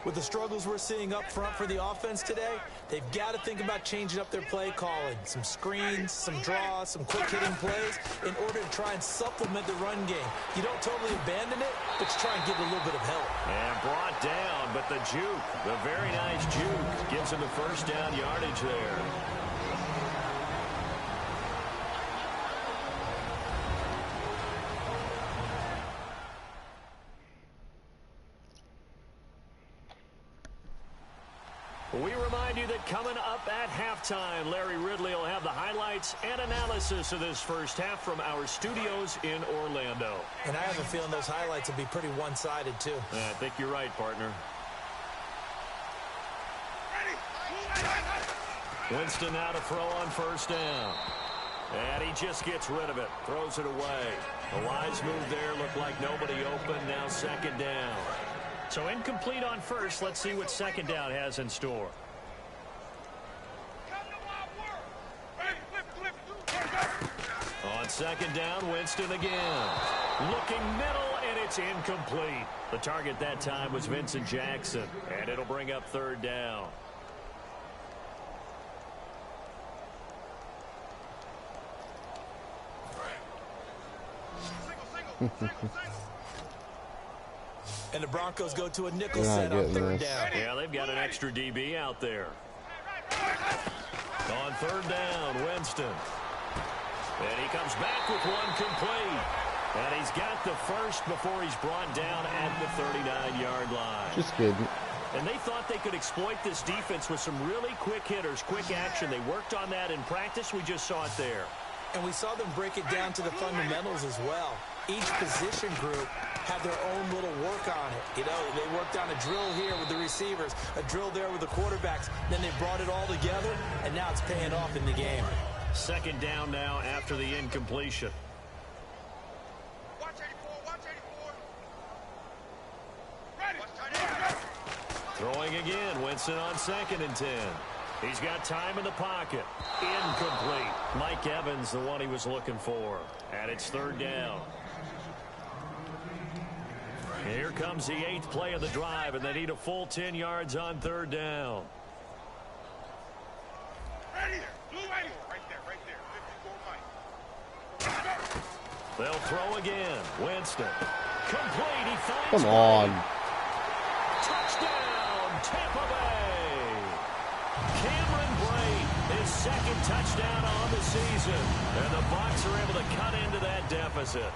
Speaker 1: With the struggles we're seeing up front for the offense today, they've got to think about changing up their play calling. Some screens, some draws, some quick-hitting plays in order to try and supplement the run game. You don't totally abandon it, but you try and give it a little bit of help.
Speaker 2: And brought down, but the juke, the very nice juke, gives him the first down yardage there. We remind you that coming up at halftime, Larry Ridley will have the highlights and analysis of this first half from our studios in Orlando.
Speaker 1: And I have a feeling those highlights will be pretty one-sided, too.
Speaker 2: I think you're right, partner. Winston now to throw on first down. And he just gets rid of it, throws it away. A wise move there, looked like nobody open, now second down. So incomplete on first. Let's see what second down has in store. On second down, Winston again. Looking middle, and it's incomplete. The target that time was Vincent Jackson, and it'll bring up third down.
Speaker 1: And the Broncos go to a nickel set on third down.
Speaker 2: Yeah, they've got an extra DB out there. On third down, Winston. And he comes back with one complete. And he's got the first before he's brought down at the 39-yard line.
Speaker 4: Just kidding.
Speaker 2: And they thought they could exploit this defense with some really quick hitters, quick action. They worked on that in practice. We just saw it there.
Speaker 1: And we saw them break it down to the fundamentals as well. Each position group had their own little work on it. You know, they worked on a drill here with the receivers, a drill there with the quarterbacks. Then they brought it all together, and now it's paying off in the game.
Speaker 2: Second down now after the incompletion.
Speaker 5: Watch 84, watch 84. Ready.
Speaker 2: Throwing again, Winston on 2nd and 10. He's got time in the pocket. Incomplete. Mike Evans, the one he was looking for. And it's third down. Here comes the 8th play of the drive, and they need a full 10 yards on third down.
Speaker 5: Ready there. Blue right here. Right there. 54 Mike.
Speaker 2: They'll throw again. Winston. Complete. He finds
Speaker 4: Come on.
Speaker 2: Touchdown, Tampa Bay. Cameron Brate, his second touchdown on the season. And the Bucs are able to cut into that deficit.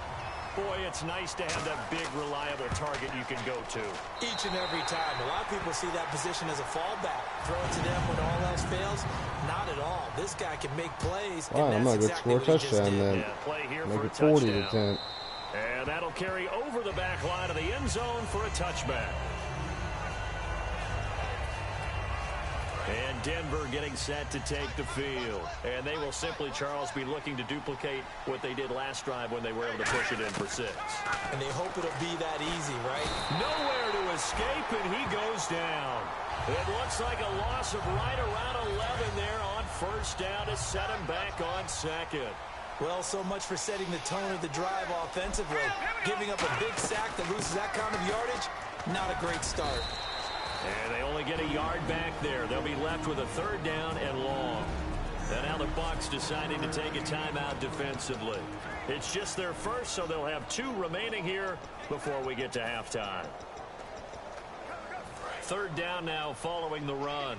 Speaker 2: Boy, it's nice to have that big, reliable target you can go to.
Speaker 1: Each and every time. A lot of people see that position as a fallback. Throw it to them when all else fails. Not at all. This guy can make plays,
Speaker 4: Wow,
Speaker 1: and that's exactly what he just did.
Speaker 4: then.
Speaker 2: Yeah, play here
Speaker 4: Make
Speaker 2: for a
Speaker 4: it 40 to
Speaker 2: touchdown.
Speaker 4: 10.
Speaker 2: And that'll carry over the back line of the end zone for a touchback. And Denver getting set to take the field. And they will simply, Charles, be looking to duplicate what they did last drive when they were able to push it in for 6.
Speaker 1: And they hope it'll be that easy, right?
Speaker 2: Nowhere to escape, and he goes down. It looks like a loss of right around 11 there on first down to set him back on second.
Speaker 1: Well, so much for setting the tone of the drive offensively. Giving up a big sack that loses that kind of yardage, not a great start.
Speaker 2: And they only get a yard back there. They'll be left with a third down and long. And now the Bucs deciding to take a timeout defensively. It's just their first, so they'll have 2 remaining here before we get to halftime. Third down now following the run.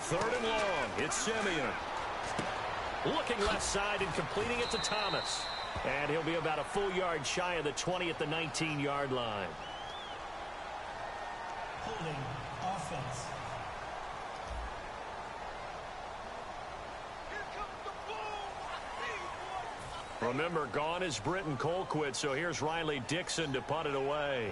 Speaker 2: Third and long. It's Simeon. Looking left side and completing it to Thomas. And he'll be about a full yard shy of the 20 at the 19-yard line.
Speaker 6: Holding offense.
Speaker 2: Remember, gone is Britton Colquitt, so here's Riley Dixon to punt it away.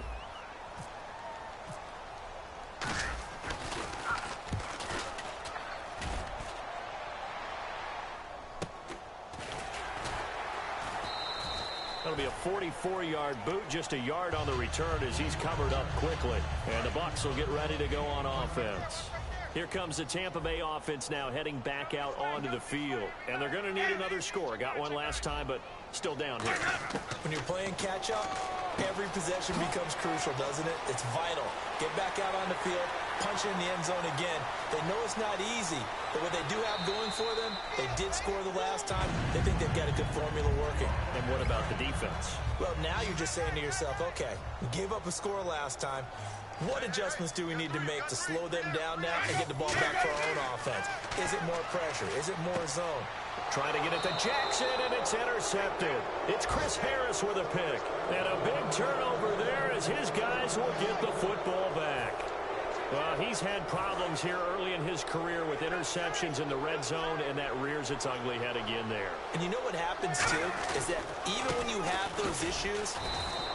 Speaker 2: That'll be a 44-yard boot, just a yard on the return as he's covered up quickly. And the Bucs will get ready to go on offense. Here comes the Tampa Bay offense now heading back out onto the field. And they're going to need another score. Got one last time, but still down here.
Speaker 1: When you're playing catch matchup, every possession becomes crucial, doesn't it? It's vital. Get back out on the field, punch it in the end zone again. They know it's not easy, but what they do have going for them, they did score the last time. They think they've got a good formula working.
Speaker 2: And what about the defense?
Speaker 1: Well, now you're just saying to yourself, okay, we gave up a score last time. What adjustments do we need to make to slow them down now and get the ball back for our own offense? Is it more pressure? Is it more zone?
Speaker 2: Trying to get it to Jackson, and it's intercepted. It's Chris Harris with a pick. And a big turnover there as his guys will get the football back. Well, he's had problems here early in his career with interceptions in the red zone, and that rears its ugly head again there.
Speaker 1: And you know what happens, too, is that even when you have those issues,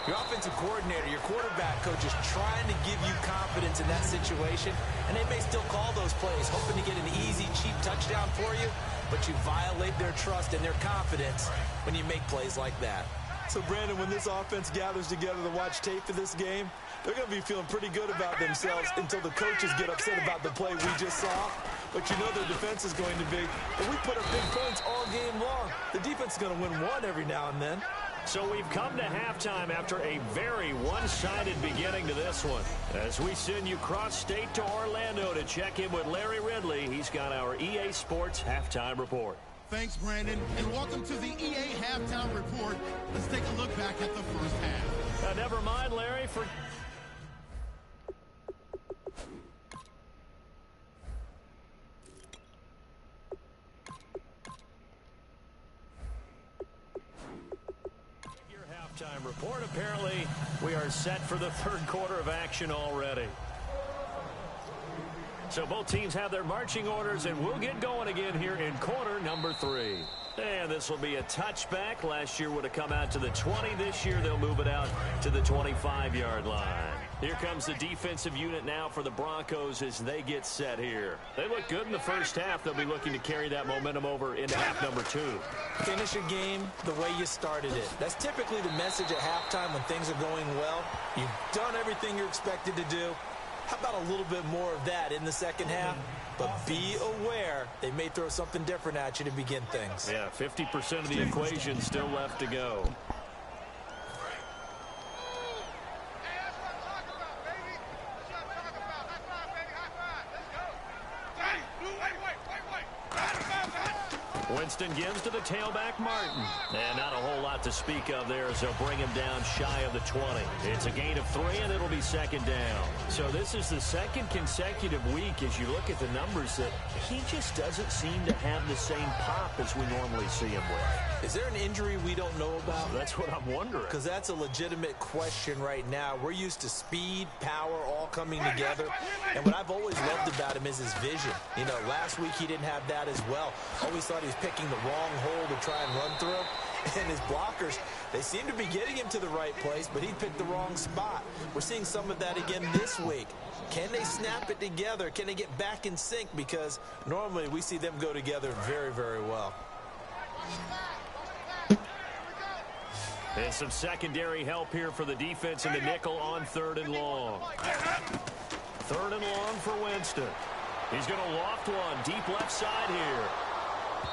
Speaker 1: your offensive coordinator, your quarterback coach is trying to give you confidence in that situation, and they may still call those plays, hoping to get an easy, cheap touchdown for you, but you violate their trust and their confidence when you make plays like that. So, Brandon, when this offense gathers together to watch tape for this game, they're going to be feeling pretty good about themselves until the coaches get upset about the play we just saw. But you know their defense is going to be, and we put up big points all game long. The defense is going to win one every now and then.
Speaker 2: So we've come to halftime after a very one-sided beginning to this one. As we send you cross-state to Orlando to check in with Larry Ridley, he's got our EA Sports Halftime Report.
Speaker 3: Thanks, Brandon, and welcome to the EA Halftime Report. Let's take a look back at the first half.
Speaker 2: Never mind, Larry, for... Your halftime report. Apparently, we are set for the third quarter of action already. So both teams have their marching orders, and we'll get going again here in quarter number 3. And this will be a touchback. Last year would have come out to the 20. This year they'll move it out to the 25-yard line. Here comes the defensive unit now for the Broncos as they get set here. They look good in the first half. They'll be looking to carry that momentum over into half number 2.
Speaker 1: Finish a game the way you started it. That's typically the message at halftime when things are going well. You've done everything you're expected to do. How about a little bit more of that in the second half? But be aware they may throw something different at you to begin things.
Speaker 2: Yeah, 50% of the equation still left to go. Winston gives to the tailback, Martin. And not a whole lot to speak of there as they'll bring him down shy of the 20. It's a gain of 3, and it'll be second down. So this is the second consecutive week as you look at the numbers that he just doesn't seem to have the same pop as we normally see him with.
Speaker 1: Is there an injury we don't know about?
Speaker 2: That's what I'm wondering.
Speaker 1: Because that's a legitimate question right now. We're used to speed, power, all coming together. And what I've always loved about him is his vision. You know, last week he didn't have that as well. Always thought he was picking the wrong hole to try and run through. And his blockers, they seem to be getting him to the right place, but he picked the wrong spot. We're seeing some of that again this week. Can they snap it together? Can they get back in sync? Because normally we see them go together very, very well.
Speaker 2: And some secondary help here for the defense in the nickel on 3rd and long. 3rd and long for Winston. He's going to loft one deep left side here.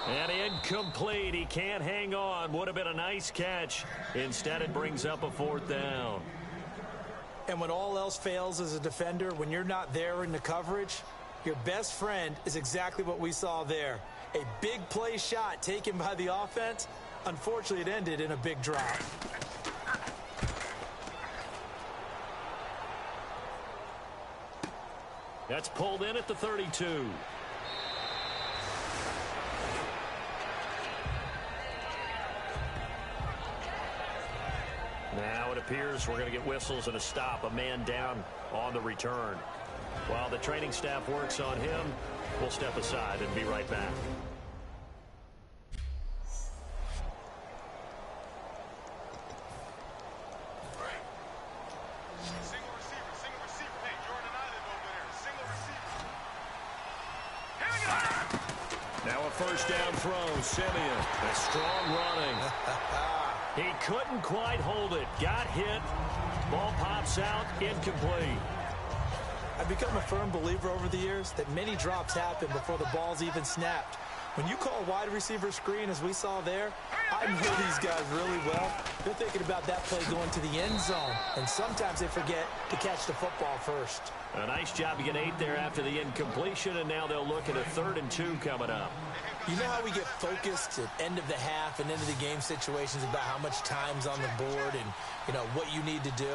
Speaker 2: And incomplete. He can't hang on. Would have been a nice catch. Instead, it brings up a 4th down.
Speaker 1: And when all else fails as a defender, when you're not there in the coverage, your best friend is exactly what we saw there. A big play shot taken by the offense. Unfortunately, it ended in a big drop.
Speaker 2: That's pulled in at the 32. Now it appears we're going to get whistles and a stop, a man down on the return. While the training staff works on him, we'll step aside and be right back.
Speaker 5: Single receiver. Hey, Jordan Island over there. Single receiver.
Speaker 2: Now a first down throw, Simeon. A strong running. He couldn't quite hold it. Got hit. Ball pops out. Incomplete.
Speaker 1: I've become a firm believer over the years that many drops happen before the ball's even snapped. When you call wide receiver screen, as we saw there, I know these guys really well. They're thinking about that play going to the end zone, and sometimes they forget to catch the football first.
Speaker 2: A nice job to get 8 there after the incompletion, and now they'll look at a 3rd and 2 coming up.
Speaker 1: You know how we get focused at end of the half and end of the game situations about how much time's on the board and, you know, what you need to do?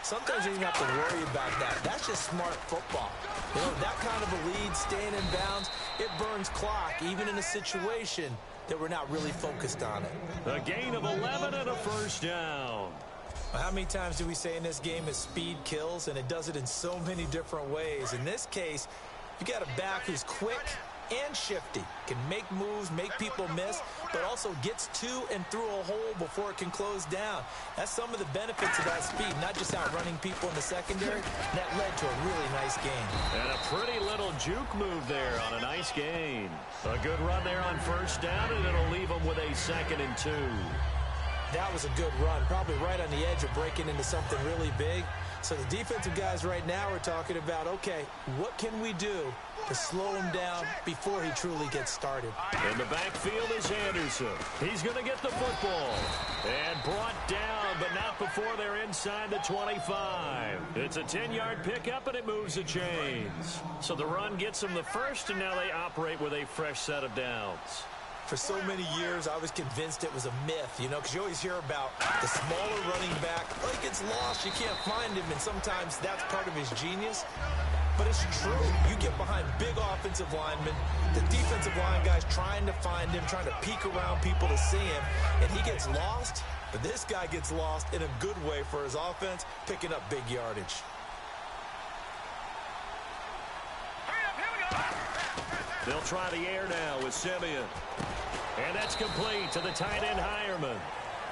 Speaker 1: Sometimes you don't have to worry about that. That's just smart football. You know, that kind of a lead, staying in bounds, it burns clock, even in a situation that we're not really focused on it.
Speaker 2: A gain of 11 and a first down.
Speaker 1: Well, how many times do we say in this game is speed kills, and it does it in so many different ways. In this case, you got a back who's quick and shifty, can make moves, make people miss, but also gets to and through a hole before it can close down. That's some of the benefits of that speed, not just outrunning people in the secondary. That led to a really nice gain.
Speaker 2: And a pretty little juke move there on a nice gain. A good run there on first down, and it'll leave them with a 2nd and 2.
Speaker 1: That was a good run, probably right on the edge of breaking into something really big. So the defensive guys right now are talking about, okay, what can we do to slow him down before he truly gets started?
Speaker 2: In the backfield is Anderson. He's going to get the football. And brought down, but not before they're inside the 25. It's a 10-yard pickup, and it moves the chains. So the run gets them the first, and now they operate with a fresh set of downs.
Speaker 1: For so many years, I was convinced it was a myth, you know, because you always hear about the smaller running back. Oh, he gets lost, you can't find him, and sometimes that's part of his genius. But it's true. You get behind big offensive linemen, the defensive line guys trying to find him, trying to peek around people to see him, and he gets lost. But this guy gets lost in a good way for his offense, picking up big yardage.
Speaker 2: They'll try the air now with Simeon. And that's complete to the tight end Hireman.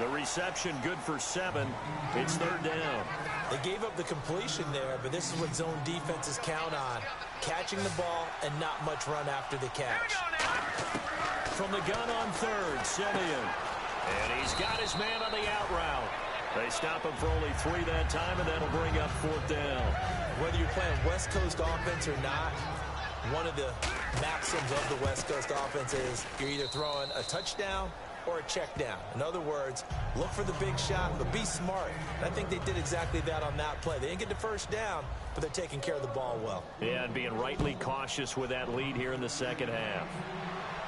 Speaker 2: The reception good for 7. It's 3rd down.
Speaker 1: They gave up the completion there, but this is what zone defenses count on. Catching the ball and not much run after the catch.
Speaker 2: From the gun on 3rd, Simeon. And he's got his man on the out route. They stop him for only 3 that time, and that'll bring up 4th down.
Speaker 1: Whether you're playing West Coast offense or not, one of the maxims of the West Coast offense is you're either throwing a touchdown or a check down. In other words, look for the big shot, but be smart. And I think they did exactly that on that play. They didn't get the first down, but they're taking care of the ball well.
Speaker 2: Yeah, and being rightly cautious with that lead here in the second half.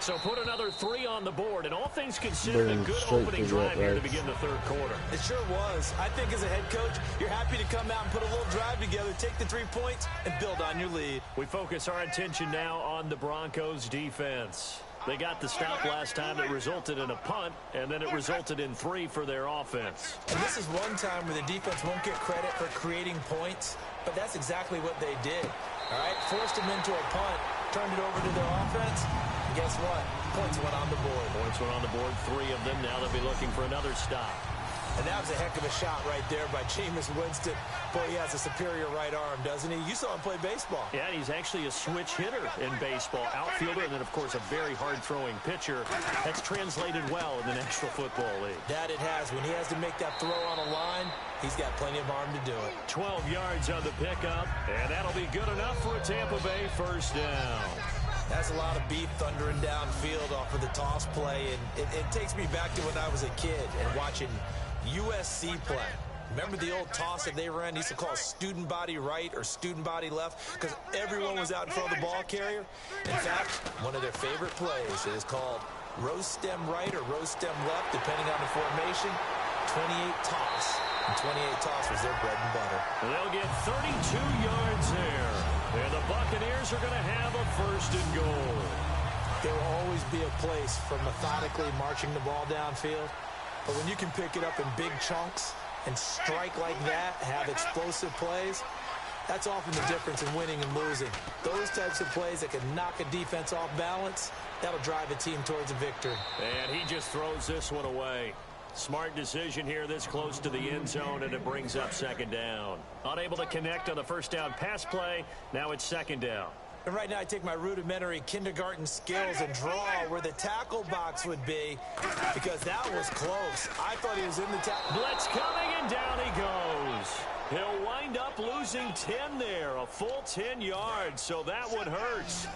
Speaker 2: So put another 3 on the board, and all things considered, a good opening drive here to begin the 3rd quarter.
Speaker 1: It sure was. I think as a head coach, you're happy to come out and put a little drive together, take the 3 points, and build on your lead.
Speaker 2: We focus our attention now on the Broncos defense. They got the stop last time that resulted in a punt, and then it resulted in 3 for their offense.
Speaker 1: And this is one time where the defense won't get credit for creating points, but that's exactly what they did. All right, forced them into a punt, turned it over to their offense. And guess what? Points went on the board.
Speaker 2: Points went on the board, 3 of them. Now they'll be looking for another stop.
Speaker 1: And that was a heck of a shot right there by Jameis Winston. Boy, he has a superior right arm, doesn't he? You saw him play baseball.
Speaker 2: Yeah, he's actually a switch hitter in baseball. Outfielder, and then, of course, a very hard-throwing pitcher. That's translated well in the National Football League.
Speaker 1: That it has. When he has to make that throw on a line, he's got plenty of arm to do it.
Speaker 2: 12 yards on the pickup, and that'll be good enough for a Tampa Bay first down.
Speaker 1: That's a lot of beef thundering downfield off of the toss play, and it takes me back to when I was a kid and watching USC play. Remember the old toss that they ran? They used to call student body right or student body left because everyone was out in front of the ball carrier. In fact, one of their favorite plays is called rose stem right or rose stem left, depending on the formation. 28 toss. And 28 toss was their bread and butter.
Speaker 2: They'll get 32 yards there. And the Buccaneers are going to have a 1st and goal.
Speaker 1: There will always be a place for methodically marching the ball downfield. But when you can pick it up in big chunks and strike like that, have explosive plays, that's often the difference in winning and losing. Those types of plays that can knock a defense off balance, that'll drive a team towards a victory.
Speaker 2: And he just throws this one away. Smart decision here this close to the end zone, and it brings up 2nd down. Unable to connect on the first down pass play. Now it's 2nd down.
Speaker 1: And right now I take my rudimentary kindergarten skills and draw where the tackle box would be because that was close. I thought he was in the tackle.
Speaker 2: Blitz coming, and down he goes. He'll wind up losing 10 there, a full 10 yards, so that one hurts.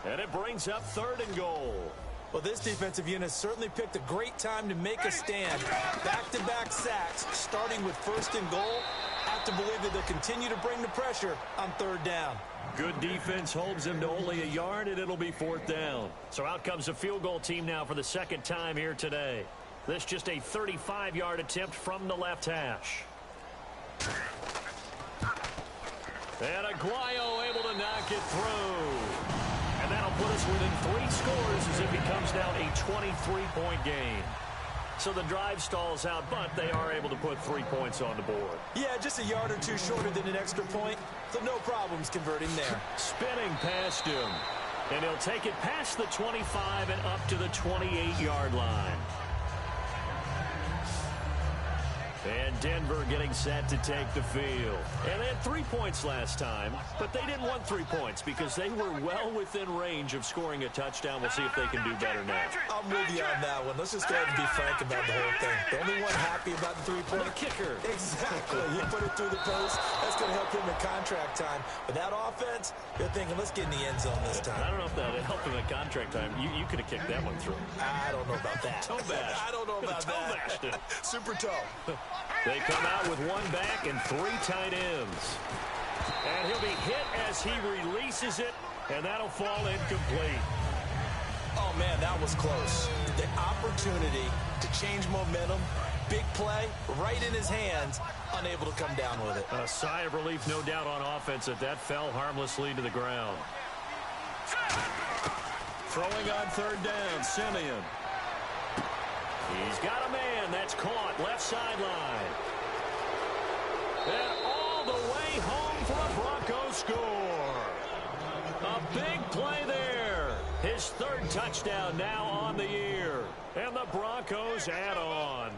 Speaker 2: And it brings up 3rd and goal.
Speaker 1: Well, this defensive unit certainly picked a great time to make a stand. Back-to-back sacks, starting with first and goal. Have to believe that they'll continue to bring the pressure on third down.
Speaker 2: Good defense holds him to only a yard, and it'll be fourth down. So out comes a field goal team now for the second time here today. This just a 35-yard attempt from the left hash. And Aguayo able to knock it through. And that'll put us within 3 scores as it becomes now a 23-point game. So the drive stalls out, but they are able to put 3 points on the board.
Speaker 1: Yeah, just a yard or two shorter than an extra point, so no problems converting there.
Speaker 2: Spinning past him. And he'll take it past the 25 and up to the 28-yard line. And Denver getting set to take the field. And they had 3 points last time, but they didn't want 3 points because they were well within range of scoring a touchdown. We'll see if they can do better now.
Speaker 1: I'm with you on that one. Let's just go ahead and be frank about the whole thing. The only one happy about the 3-point
Speaker 2: kicker.
Speaker 1: Exactly. He put it through the post. That's going to help him in contract time. But that offense, you're thinking, let's get in the end zone this time.
Speaker 2: I don't know if that helped him in contract time. You could have kicked that one through.
Speaker 1: I don't know about that.
Speaker 2: Toe bash.
Speaker 1: I don't know about that. Super toe.
Speaker 2: They come out with 1 back and 3 tight ends. And he'll be hit as he releases it, and that'll fall incomplete.
Speaker 1: Oh, man, that was close. The opportunity to change momentum, big play, right in his hands, unable to come down with it.
Speaker 2: A sigh of relief, no doubt, on offense that fell harmlessly to the ground. Throwing on third down, Simeon. He's got a man. That's caught. Left sideline. And all the way home for a Broncos score. A big play there. His 3rd touchdown now on the year. And the Broncos add on.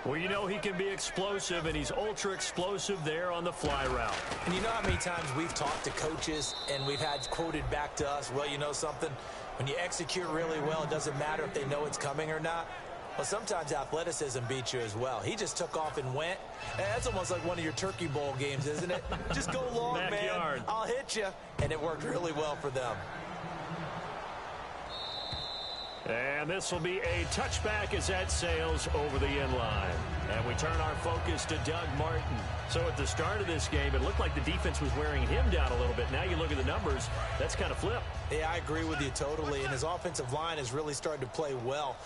Speaker 2: Well, you know he can be explosive, and he's ultra explosive there on the fly route.
Speaker 1: And you know how many times we've talked to coaches and we've had quoted back to us, well, you know something? When you execute really well, it doesn't matter if they know it's coming or not. Well, sometimes athleticism beats you as well. He just took off and went. And that's almost like one of your Turkey Bowl games, isn't it? Just go long,
Speaker 2: Backyard.
Speaker 1: man. I'll hit you. And it worked really well for them.
Speaker 2: And this will be a touchback as that sails over the end line. And we turn our focus to Doug Martin. So at the start of this game, it looked like the defense was wearing him down a little bit. Now you look at the numbers, that's kind of flipped.
Speaker 1: Yeah, I agree with you totally. And his offensive line has really started to play well.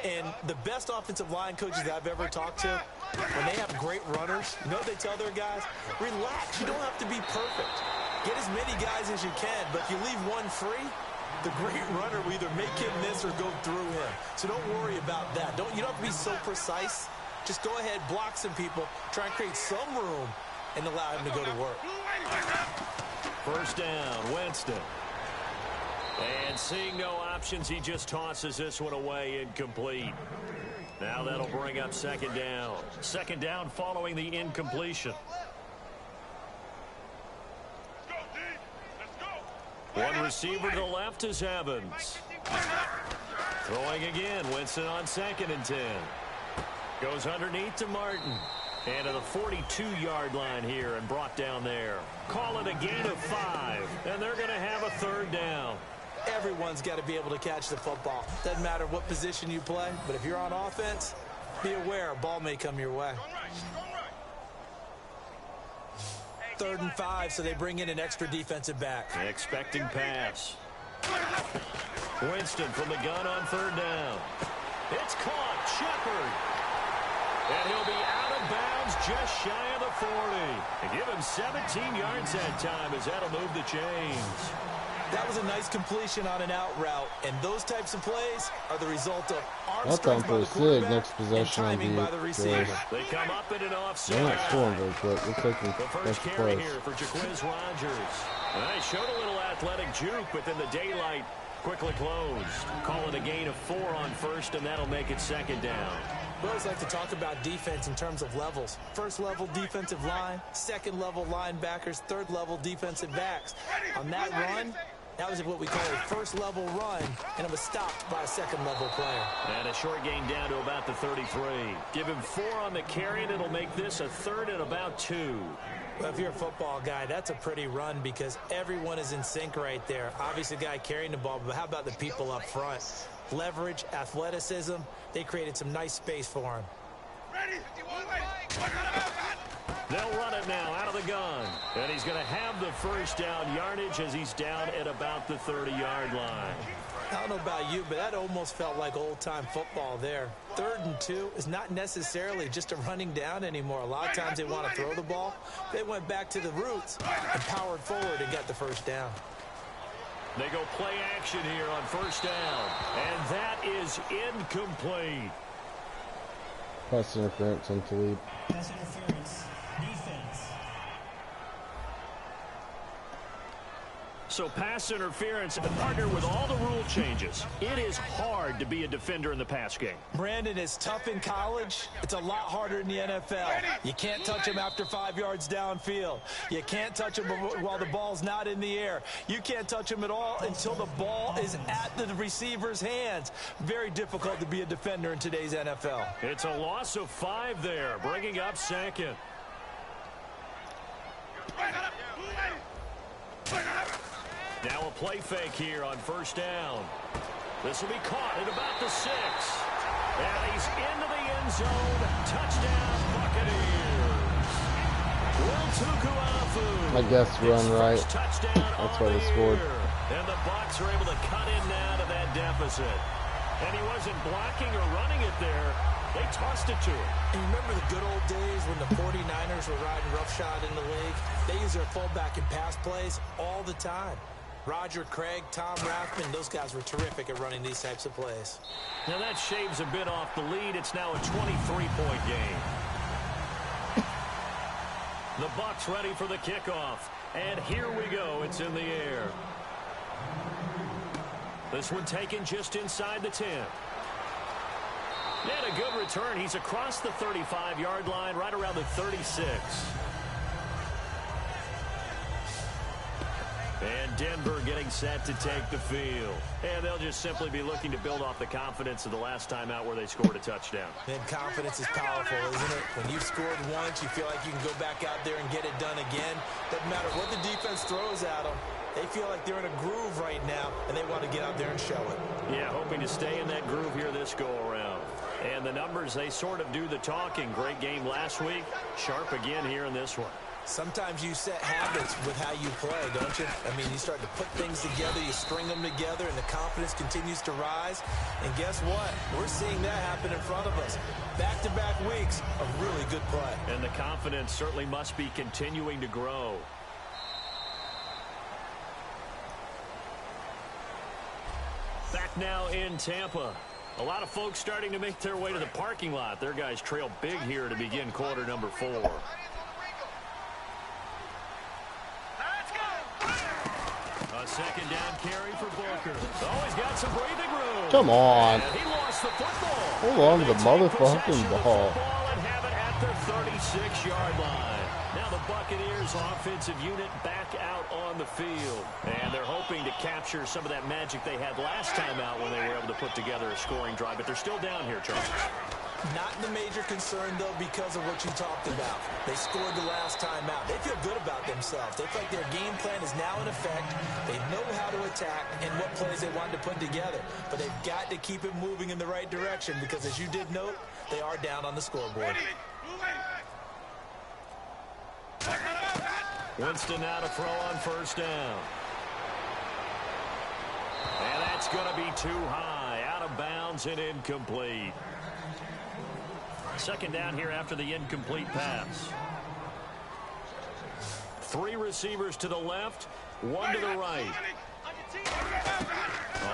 Speaker 1: And the best offensive line coaches that I've ever talked to, when they have great runners, you know what they tell their guys? Relax. You don't have to be perfect. Get as many guys as you can, but if you leave one free, the great runner will either make him miss or go through him. So don't worry about that. You don't have to be so precise. Just go ahead, block some people, try and create some room, and allow him to go to work.
Speaker 2: First down, Winston. And seeing no options, he just tosses this one away, incomplete. Now that'll bring up second down. Second down following the incompletion. One receiver to the left is Evans. Throwing again, Winston on 2nd and 10. Goes underneath to Martin. And to the 42-yard line here and brought down there. Call it a gain of 5. And they're going to have a third down.
Speaker 1: Everyone's got to be able to catch the football. Doesn't matter what position you play, but if you're on offense, be aware a ball may come your way. 3rd and 5, so they bring in an extra defensive back.
Speaker 2: Expecting pass. Winston from the gun on 3rd down. It's caught. Shepard. And he'll be out of bounds just shy of the 40. And give him 17 yards that time as that'll move the chains.
Speaker 1: That was a nice completion on an out route, and those types of plays are the result of arm
Speaker 4: That's on
Speaker 1: strength by the
Speaker 4: first
Speaker 1: quarterback
Speaker 4: next possession
Speaker 1: and timing by the receiver.
Speaker 2: They come up in an offside.
Speaker 4: They're not scoring very quick. Looks like
Speaker 2: The first
Speaker 4: that's
Speaker 2: carry
Speaker 4: close.
Speaker 2: here for Jaquiz Rogers. And they showed a little athletic juke, but then the daylight quickly closed. Call it a gain of 4 on first, and that'll make it second down.
Speaker 1: We always like to talk about defense in terms of levels. First level defensive line, second level linebackers, third level defensive backs. On that run, That was what we call a first-level run, and it was stopped by a second-level player.
Speaker 2: And a short gain down to about the 33. Give him 4 on the carry, and it'll make this a 3rd and about 2.
Speaker 1: Well, if you're a football guy, that's a pretty run because everyone is in sync right there. Obviously, the guy carrying the ball, but how about the people up front? Leverage, athleticism, they created some nice space for him.
Speaker 2: They'll run it now out of the gun. And he's going to have the first down yardage as he's down at about the 30-yard line.
Speaker 1: I don't know about you, but that almost felt like old-time football there. 3rd and 2 is not necessarily just a running down anymore. A lot of times they want to throw the ball. They went back to the roots and powered forward and got the first down.
Speaker 2: They go play action here on first down. And that is incomplete.
Speaker 4: Pass interference on Talib.
Speaker 6: Pass interference. Defense.
Speaker 2: So pass interference, partner with all the rule changes. It is hard to be a defender in the pass game.
Speaker 1: Brandon, is tough in college. It's a lot harder in the NFL. You can't touch him after 5 yards downfield. You can't touch him while the ball's not in the air. You can't touch him at all until the ball is at the receiver's hands. Very difficult to be a defender in today's NFL.
Speaker 2: It's a loss of 5 there, bringing up 2nd. Now a play fake here on first down. This will be caught at about the 6. And he's into the end zone. Touchdown, Buccaneers. Will Tukuafu.
Speaker 4: I guess run right. That's why they scored.
Speaker 2: And the Bucs are able to cut in now to that deficit. And he wasn't blocking or running it there. They tossed it to him.
Speaker 1: And you remember the good old days when the 49ers were riding roughshod in the league? They use their fullback in pass plays all the time. Roger Craig, Tom Rathman, those guys were terrific at running these types of plays.
Speaker 2: Now that shaves a bit off the lead. It's now a 23-point game. The Bucs ready for the kickoff. And here we go. It's in the air. This one taken just inside the 10. And a good return. He's across the 35-yard line, right around the 36. And Denver getting set to take the field. And they'll just simply be looking to build off the confidence of the last time out where they scored a touchdown.
Speaker 1: And confidence is powerful, isn't it? When you've scored once, you feel like you can go back out there and get it done again. Doesn't matter what the defense throws at them. They feel like they're in a groove right now, and they want to get out there and show it.
Speaker 2: Yeah, hoping to stay in that groove here this go-around. And the numbers, they sort of do the talking. Great game last week. Sharp again here in this one.
Speaker 1: Sometimes you set habits with how you play, don't you? I mean, you start to put things together, you string them together, and the confidence continues to rise. And guess what? We're seeing that happen in front of us. Back-to-back weeks of really good play.
Speaker 2: And the confidence certainly must be continuing to grow. Back now in Tampa. A lot of folks starting to make their way to the parking lot. Their guys trail big here to begin quarter number 4. A second down carry for Booker. Oh, he's got some breathing room.
Speaker 4: Come on.
Speaker 2: And he lost the football.
Speaker 4: Hold on to the motherfucking ball.
Speaker 2: And have it at the 36-yard line. Now the Buccaneers offensive unit back out on the field. And they're hoping to capture some of that magic they had last time out when they were able to put together a scoring drive. But they're still down here, Charles.
Speaker 1: Not the major concern, though, because of what you talked about. They scored the last time out. They feel good about themselves. They feel like their game plan is now in effect. They know how to attack and what plays they want to put together. But they've got to keep it moving in the right direction because, as you did note, they are down on the scoreboard.
Speaker 2: Winston now to throw on first down. And that's going to be too high. Out of bounds and incomplete. Second down here after the incomplete pass. 3 receivers to the left, 1 to the right.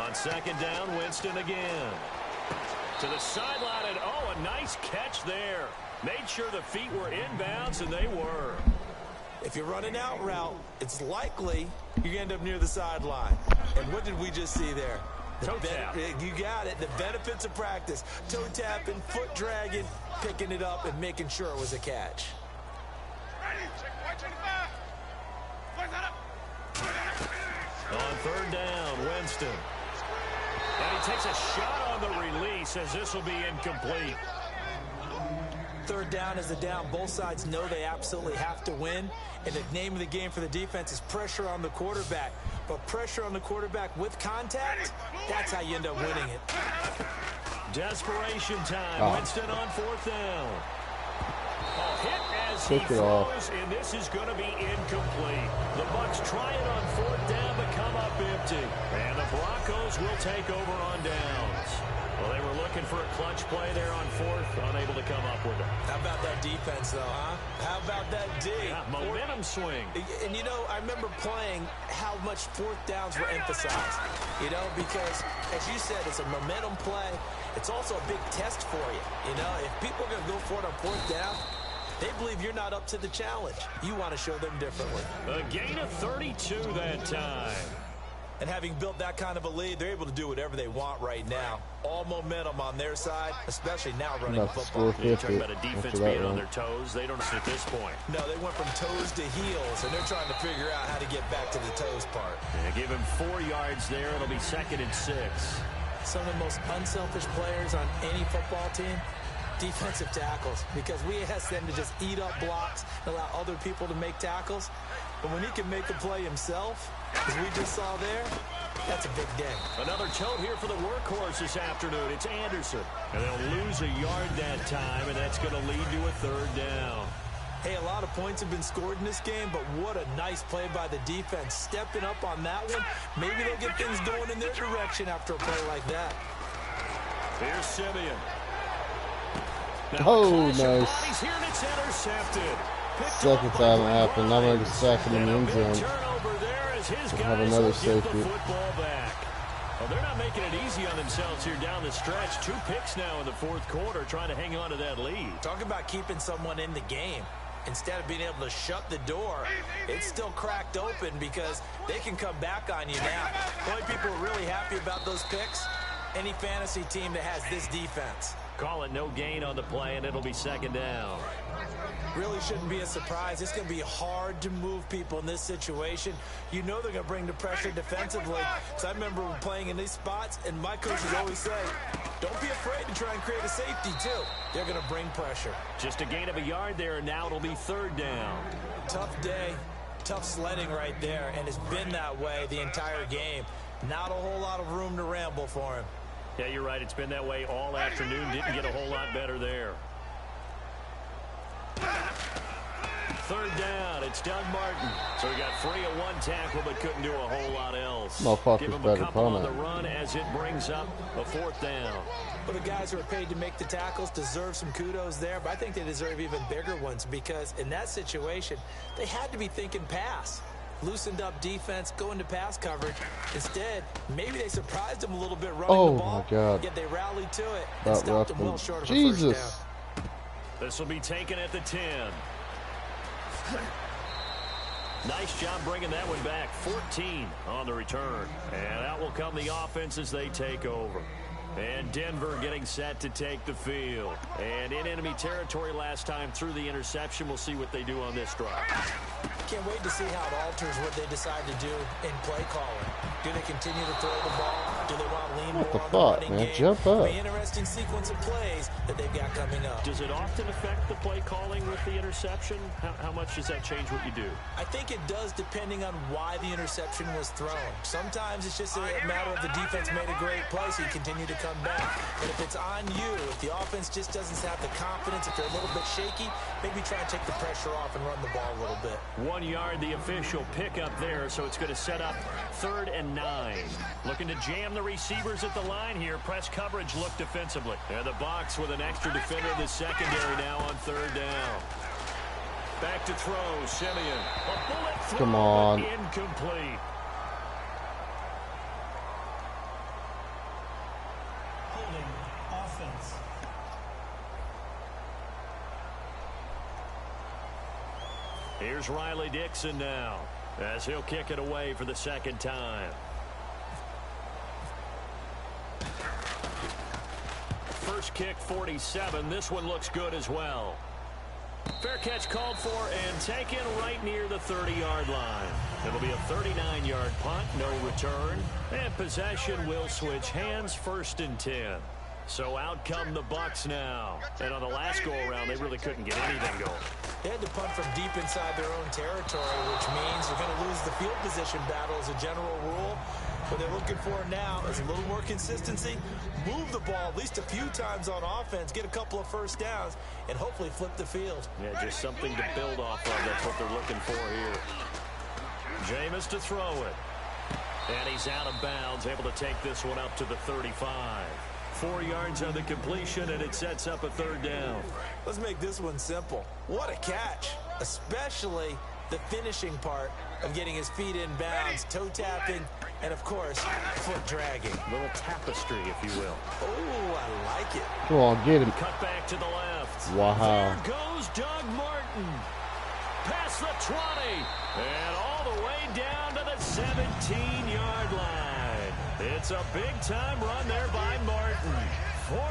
Speaker 2: On second down, Winston again. To the sideline, and oh, a nice catch there. Made sure the feet were inbounds, and they were.
Speaker 1: If you're running out route, it's likely you're going to end up near the sideline. And what did we just see there?
Speaker 2: Toe tap.
Speaker 1: You got it. The benefits of practice. Toe tapping, foot dragging, picking it up, and making sure it was a catch.
Speaker 2: On third down, Winston. And he takes a shot on the release as this will be incomplete.
Speaker 1: Third down is the down. Both sides know they absolutely have to win. And the name of the game for the defense is pressure on the quarterback. But pressure on the quarterback with contact, that's how you end up winning it.
Speaker 2: Desperation time. Winston on fourth down. Hit as he throws, and this is going to be incomplete. The Bucs try it on fourth down, but come up empty. And the Broncos will take over on downs. Well, they were looking for a clutch play there on fourth, unable to come up with it.
Speaker 1: How about that defense, though, huh? How about that D?
Speaker 2: Yeah, momentum swing.
Speaker 1: And, you know, I remember playing how much fourth downs were emphasized, you know, because, as you said, it's a momentum play. It's also a big test for you, you know. If people are going to go for it on fourth down, they believe you're not up to the challenge. You want to show them differently.
Speaker 2: A gain of 32 that time.
Speaker 1: And having built that kind of a lead, they're able to do whatever they want right now. All momentum on their side, especially now running football.
Speaker 2: You're talking about a defense being on their toes. They don't at this point.
Speaker 1: No, they went from toes to heels, and they're trying to figure out how to get back to the toes part.
Speaker 2: Yeah, give him 4 yards there. It'll be 2nd and 6.
Speaker 1: Some of the most unselfish players on any football team, defensive tackles, because we ask them to just eat up blocks and allow other people to make tackles. But when he can make a play himself, as we just saw there, that's a big day.
Speaker 2: Another tote here for the workhorse this afternoon. It's Anderson. And they'll lose a yard that time, and that's going to lead to a third down.
Speaker 1: Hey, a lot of points have been scored in this game, but what a nice play by the defense. Stepping up on that one, maybe they'll get things going in their direction after a play like that.
Speaker 2: Here's Simeon.
Speaker 4: Nice.
Speaker 2: Here and it's intercepted.
Speaker 4: Second time it happened. I'm going to sack him in the end zone. Have another safety.
Speaker 2: Well, they're not making it easy on themselves here down the stretch. 2 picks now in the fourth quarter, trying to hang on to that lead.
Speaker 1: Talk about keeping someone in the game. Instead of being able to shut the door, it's still cracked open because they can come back on you now. The only people who are really happy about those picks, any fantasy team that has this defense.
Speaker 2: Call it no gain on the play, and it'll be 2nd down.
Speaker 1: Really shouldn't be a surprise. It's going to be hard to move people in this situation. You know they're going to bring the pressure defensively. So I remember playing in these spots, and my coaches always say, don't be afraid to try and create a safety, too. They're going to bring pressure.
Speaker 2: Just a gain of a yard there, and now it'll be 3rd down.
Speaker 1: Tough day, tough sledding right there, and it's been that way the entire game. Not a whole lot of room to ramble for him.
Speaker 2: Yeah, you're right. It's been that way all afternoon. Didn't get a whole lot better there. 3rd down. It's Doug Martin. So he got free of 1 tackle, but couldn't do a whole lot else.
Speaker 4: Give
Speaker 2: him a couple on the run as it brings up a 4th down.
Speaker 1: But the guys who are paid to make the tackles deserve some kudos there, but I think they deserve even bigger ones because in that situation, they had to be thinking pass. Loosened up defense, going to pass coverage. Instead, maybe they surprised him a little bit running the ball.
Speaker 4: Oh, my God.
Speaker 1: Yet they rallied to it and stopped him well short of a first down.
Speaker 2: This will be taken at the 10. Nice job bringing that one back. 14 on the return. And out will come the offense as they take over. And Denver getting set to take the field. And in enemy territory last time through the interception. We'll see what they do on this drive.
Speaker 1: Can't wait to see how it alters what they decide to do in play calling. Do they continue to throw the ball? Do they want to lean more on the running game?
Speaker 4: Jump up.
Speaker 1: It'll be an interesting sequence of plays that they've got coming up.
Speaker 2: Does it often affect the play calling with the interception? How much does that change what you do?
Speaker 1: I think it does depending on why the interception was thrown. Sometimes it's just a matter of the defense made a great play, so you continue to come back. But if it's on you, if the offense just doesn't have the confidence, if they're a little bit shaky, maybe try and take the pressure off and run the ball a little bit.
Speaker 2: 1 yard, the official pickup there, so it's going to set up 3rd and 9. Looking to jam the receivers at the line here. Press coverage look defensively. And the box with an extra defender in the secondary now on 3rd down. Back to throw, Simeon. A bullet throw.
Speaker 4: Come on.
Speaker 2: Incomplete.
Speaker 6: Holding offense.
Speaker 2: Here's Riley Dixon now as he'll kick it away for the 2nd time. First kick 47. This one looks good as well. Fair catch called for and taken right near the 30-yard line. It'll be a 39-yard punt, no return. And possession will switch hands, 1st and 10. So out come the Bucs now. And on the last go-around, they really couldn't get anything going.
Speaker 1: They had to punt from deep inside their own territory, which means they're going to lose the field position battle as a general rule. What they're looking for now is a little more consistency, move the ball at least a few times on offense, get a couple of first downs, and hopefully flip the field.
Speaker 2: Yeah, just something to build off of. That's what they're looking for here. Jameis to throw it. And he's out of bounds, able to take this one up to the 35. 4 yards on the completion, and it sets up a 3rd down.
Speaker 1: Let's make this one simple. What a catch, especially the finishing part of getting his feet in bounds, toe tapping, and of course, foot dragging.
Speaker 2: A little tapestry, if you will.
Speaker 1: Oh, I like it.
Speaker 4: Come on, get him.
Speaker 2: Cut back to the left.
Speaker 4: Wow.
Speaker 2: There goes Doug Martin. Past the 20. And all the way down to the 17-yard line. It's a big-time run there by Martin.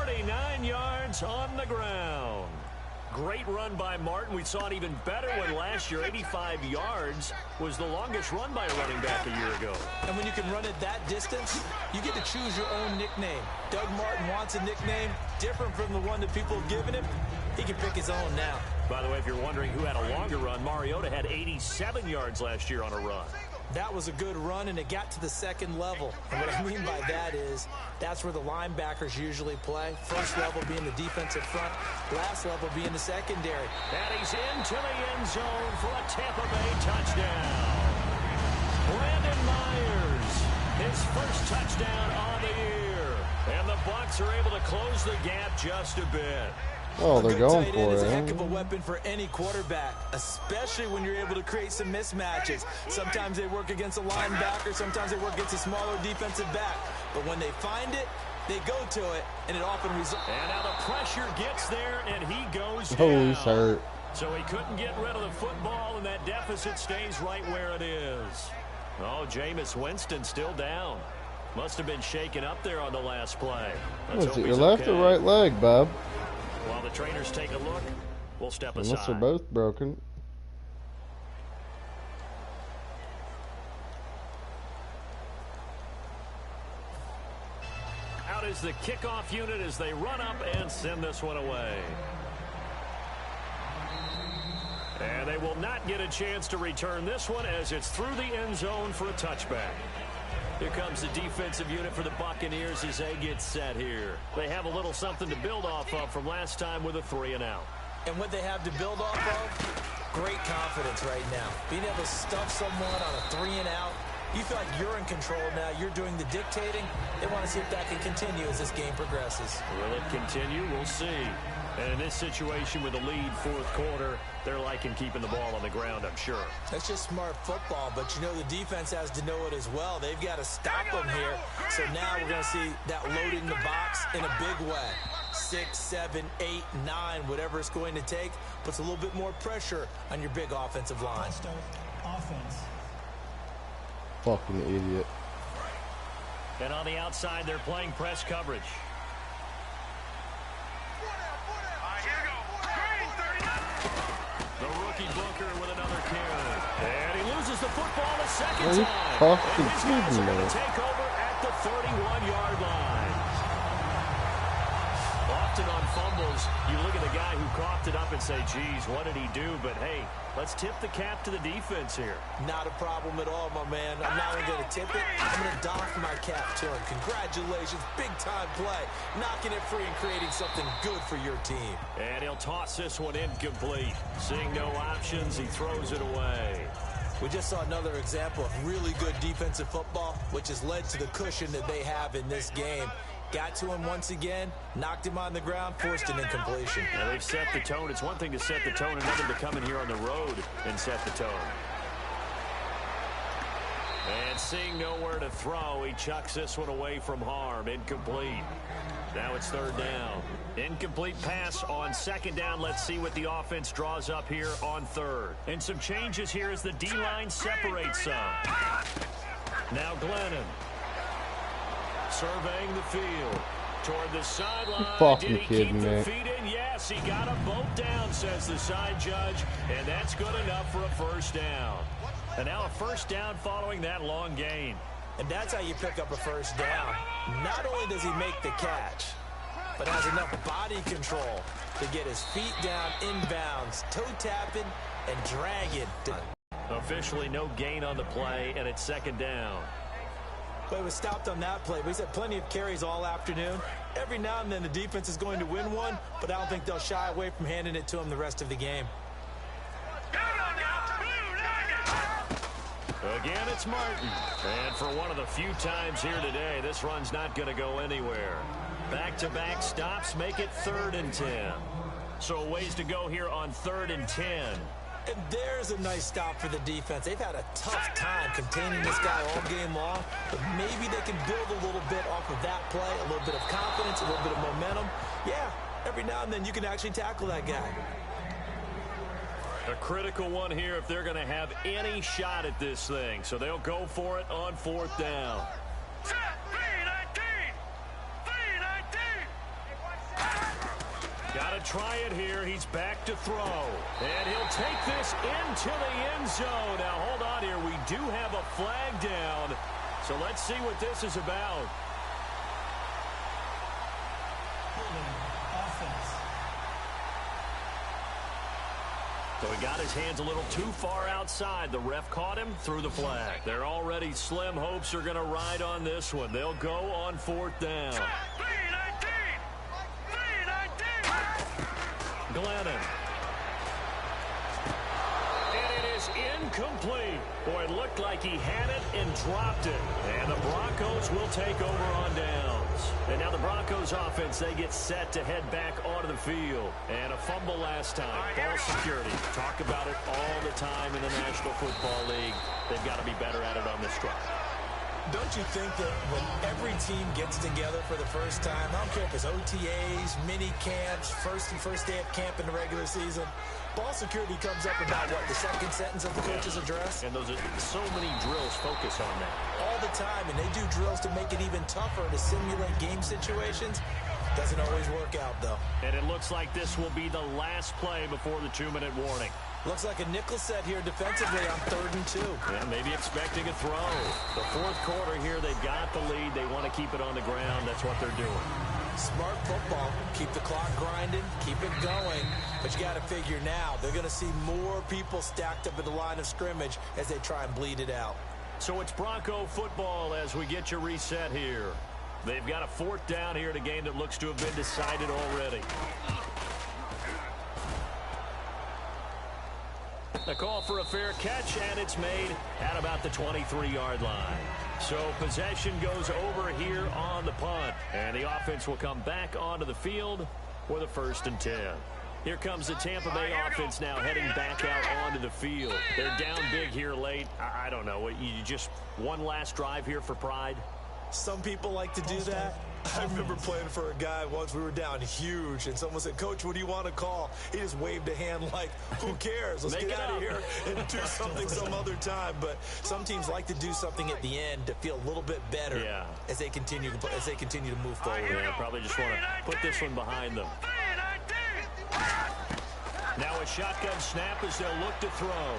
Speaker 2: 49 yards on the ground. Great run by Martin. We saw it even better when last year 85 yards was the longest run by a running back a year ago.
Speaker 1: And when you can run it that distance, you get to choose your own nickname. Doug Martin wants a nickname different from the one that people have given him. He can pick his own now.
Speaker 2: By the way, if you're wondering who had a longer run, Mariota had 87 yards last year on a run.
Speaker 1: That was a good run, and it got to the 2nd level. And what I mean by that is that's where the linebackers usually play. First level being the defensive front, last level being the secondary.
Speaker 2: And he's into the end zone for a Tampa Bay touchdown. Brandon Myers, his first touchdown on the year. And the Bucs are able to close the gap just a bit.
Speaker 4: Oh, they're going
Speaker 1: tight
Speaker 4: for
Speaker 1: end
Speaker 4: it.
Speaker 1: is a heck of a weapon for any quarterback, especially when you're able to create some mismatches. Sometimes they work against a linebacker, sometimes they work against a smaller defensive back. But when they find it, they go to it, and it often results.
Speaker 2: And now the pressure gets there, and he goes down.
Speaker 4: Oh, he's hurt.
Speaker 2: So he couldn't get rid of the football, and that deficit stays right where it is. Oh, Jameis Winston still down. Must have been shaken up there on the last play.
Speaker 4: Was it your left or right leg, Bob?
Speaker 2: While the trainers take a look, we'll step aside.
Speaker 4: Unless they're both broken.
Speaker 2: Out is the kickoff unit as they run up and send this one away. And they will not get a chance to return this one as it's through the end zone for a touchback. Here comes the defensive unit for the Buccaneers as they get set here. They have a little something to build off of from last time with a 3-and-out.
Speaker 1: And what they have to build off of, great confidence right now. Being able to stuff someone on a 3-and-out, you feel like you're in control now. You're doing the dictating. They want to see if that can continue as this game progresses.
Speaker 2: Will it continue? We'll see. And in this situation with a lead 4th quarter, they're liking keeping the ball on the ground, I'm sure.
Speaker 1: That's just smart football, but you know the defense has to know it as well. They've got to stop them here. So now we're going to see that loading the box in a big way. 6, 7, 8, 9, whatever it's going to take, puts a little bit more pressure on your big offensive line.
Speaker 6: Offense.
Speaker 4: Fucking idiot.
Speaker 2: And on the outside, they're playing press coverage. The rookie Booker with another carry. And he loses the football a second time. And his guys are going to take over at the 31-yard line. Often on fumbles, you look at the guy who coughed it up and say, geez, what did he do? But, hey, let's tip the cap to the defense here.
Speaker 1: Not a problem at all, my man. I'm not only going to tip it, I'm going to doff my cap to him. Congratulations, big-time play. Knocking it free and creating something good for your team.
Speaker 2: And he'll toss this one incomplete. Seeing no options, he throws it away.
Speaker 1: We just saw another example of really good defensive football, which has led to the cushion that they have in this game. Got to him once again, knocked him on the ground, forced an incompletion.
Speaker 2: Now they've set the tone. It's one thing to set the tone, another to come in here on the road and set the tone. And seeing nowhere to throw, he chucks this one away from harm. Incomplete. Now it's 3rd down. Incomplete pass on 2nd down. Let's see what the offense draws up here on 3rd. And some changes here as the D-line separates some. Now Glennon surveying the field. Toward the sideline.
Speaker 4: Fucking
Speaker 2: Did he
Speaker 4: kidding
Speaker 2: keep the
Speaker 4: me.
Speaker 2: feet in? Yes, he got them both down, says the side judge. And that's good enough for a first down. And now a first down following that long gain.
Speaker 1: And that's how you pick up a first down. Not only does he make the catch, but has enough body control to get his feet down inbounds, toe tapping, and dragging.
Speaker 2: Officially no gain on the play, and it's second down.
Speaker 1: But he was stopped on that play. But he's had plenty of carries all afternoon. Every now and then the defense is going to win one, but I don't think they'll shy away from handing it to him the rest of the game.
Speaker 2: Again, it's Martin. And for one of the few times here today, this run's not going to go anywhere. Back-to-back stops make it 3rd and 10. So a ways to go here on 3rd and 10.
Speaker 1: And there's a nice stop for the defense. They've had a tough time containing this guy all game long, but maybe they can build a little bit off of that play, a little bit of confidence, a little bit of momentum. Yeah, every now and then you can actually tackle that guy.
Speaker 2: A critical one here if they're going to have any shot at this thing. So they'll go for it on 4th down. Got to try it here. He's back to throw. And he'll take this into the end zone. Now, hold on here. We do have a flag down. So let's see what this is about.
Speaker 6: Offense.
Speaker 2: So he got his hands a little too far outside. The ref caught him, threw the flag. They're already slim hopes are going to ride on this one. They'll go on 4th down. Glennon. And it is incomplete. Boy, it looked like he had it and dropped it. And the Broncos will take over on downs. And now the Broncos offense, they get set to head back onto the field. And a fumble last time. Ball security. Talk about it all the time in the National Football League. They've got to be better at it on this drive.
Speaker 1: Don't you think that when every team gets together for the first time, I don't care if it's OTAs, mini camps, first day of camp in the regular season, ball security comes up about, what, the second sentence of the coach's address?
Speaker 2: And those are so many drills focus on that.
Speaker 1: All the time, and they do drills to make it even tougher to simulate game situations. Doesn't always work out, though.
Speaker 2: And it looks like this will be the last play before the 2-minute warning.
Speaker 1: Looks like a nickel set here defensively on 3rd and 2.
Speaker 2: Yeah, maybe expecting a throw. The 4th quarter here, they've got the lead. They want to keep it on the ground. That's what they're doing.
Speaker 1: Smart football. Keep the clock grinding. Keep it going. But you got to figure now, they're going to see more people stacked up at the line of scrimmage as they try and bleed it out.
Speaker 2: So it's Bronco football as we get you reset here. They've got a 4th down here in a game that looks to have been decided already. A call for a fair catch, and it's made at about the 23-yard line. So possession goes over here on the punt, and the offense will come back onto the field for the 1st and 10. Here comes the Tampa Bay offense now heading back out onto the field. They're down big here late. I don't know. You just one last drive here for pride?
Speaker 1: Some people like to do that. I remember playing for a guy once. We were down huge, and someone said, "Coach, what do you want to call?" He just waved a hand like, "Who cares? Let's get out of here and do something some other time." But some teams like to do something at the end to feel a little bit better as they continue to move forward.
Speaker 2: Yeah, probably just want to put this one behind them. Now a shotgun snap as they'll look to throw.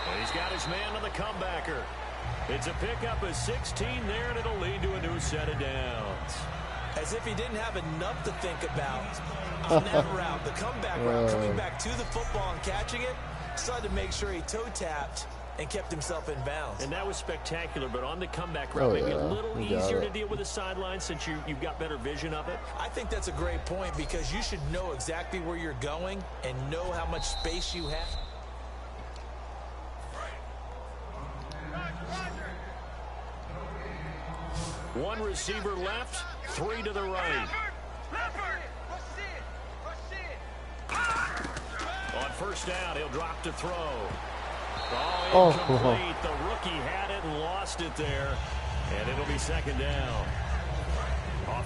Speaker 2: And he's got his man on the comebacker. It's a pickup of 16 there, and it'll lead to a new set of downs.
Speaker 1: As if he didn't have enough to think about on that route, the comeback route, coming back to the football and catching it, decided to make sure he toe-tapped and kept himself in bounds.
Speaker 2: And that was spectacular, but on the comeback route, maybe a little easier to deal with the sideline since you've got better vision of it.
Speaker 1: I think that's a great point because you should know exactly where you're going and know how much space you have.
Speaker 2: One receiver left, 3 to the right. On 1st down, he'll drop to throw. Oh, incomplete. The rookie had it and lost it there. And it'll be 2nd down.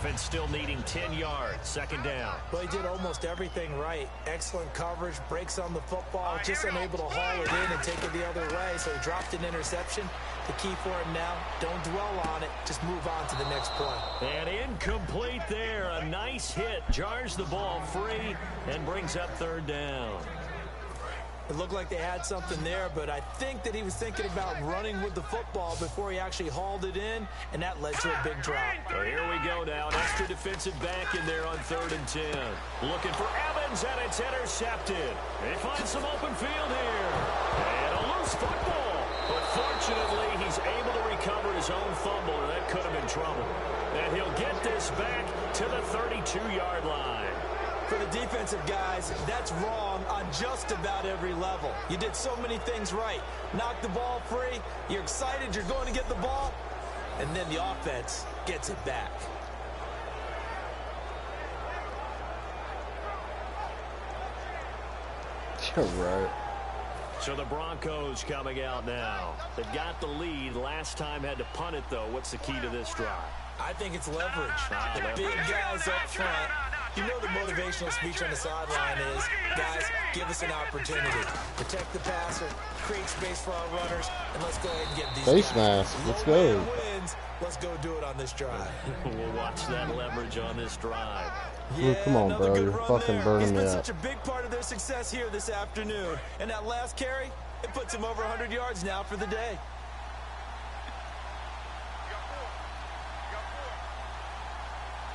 Speaker 2: offense still needing 10 yards. Second down.
Speaker 1: Well, he did almost everything right. Excellent coverage, breaks on the football, just unable to haul it in and take it the other way, so he dropped an interception. The key for him now, don't dwell on it, just move on to the next play.
Speaker 2: And incomplete there. A nice hit, jars the ball free, and brings up third down.
Speaker 1: It looked like they had something there, but I think that he was thinking about running with the football before he actually hauled it in, and that led to a big drop.
Speaker 2: So here we go now. An extra defensive back in there on 3rd and 10. Looking for Evans, and it's intercepted. They find some open field here. And a loose football. But fortunately, he's able to recover his own fumble, or that could have been trouble. And he'll get this back to the 32-yard line.
Speaker 1: For the defensive guys, that's wrong on just about every level. You did so many things right. Knock the ball free, you're excited you're going to get the ball, and then the offense gets it back.
Speaker 4: You're right.
Speaker 2: So the Broncos coming out now. They've got the lead. Last time had to punt it, though. What's the key to this drive?
Speaker 1: I think it's leverage. The big guys up front. You know the motivational speech on the sideline is, guys, give us an opportunity. Protect the passer, create space for our runners, and let's go ahead and get these
Speaker 4: Face
Speaker 1: guys.
Speaker 4: mask. Let's
Speaker 1: No
Speaker 4: go.
Speaker 1: man wins. Let's go do it on this drive.
Speaker 2: We'll watch that leverage on this drive.
Speaker 4: Ooh, come on,
Speaker 1: another
Speaker 4: bro.
Speaker 1: good
Speaker 4: You're
Speaker 1: run
Speaker 4: fucking
Speaker 1: there.
Speaker 4: burning
Speaker 1: He's been
Speaker 4: me
Speaker 1: such
Speaker 4: up.
Speaker 1: a big part of their success here this afternoon. And that last carry, it puts him over 100 yards now for the day.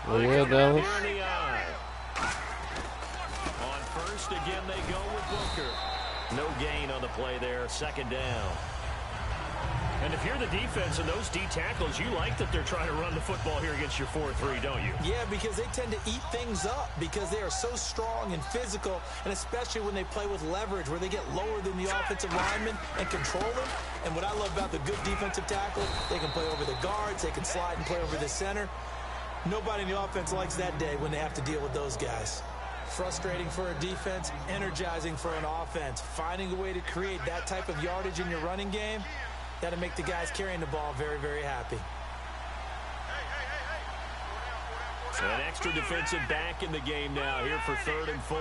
Speaker 4: Oh, yeah, Dallas.
Speaker 2: Near the eye. On first, again, they go with Booker. No gain on the play there. Second down. And if you're the defense and those D tackles, you like that they're trying to run the football here against your 4-3, don't you?
Speaker 1: Yeah, because they tend to eat things up because they are so strong and physical, and especially when they play with leverage where they get lower than the offensive linemen and control them. And what I love about the good defensive tackle, they can play over the guards, they can slide and play over the center. Nobody in the offense likes that day when they have to deal with those guys. Frustrating for a defense, energizing for an offense. Finding a way to create that type of yardage in your running game, that'll make the guys carrying the ball very, very happy.
Speaker 2: An extra defensive back in the game now here for 3rd and 4.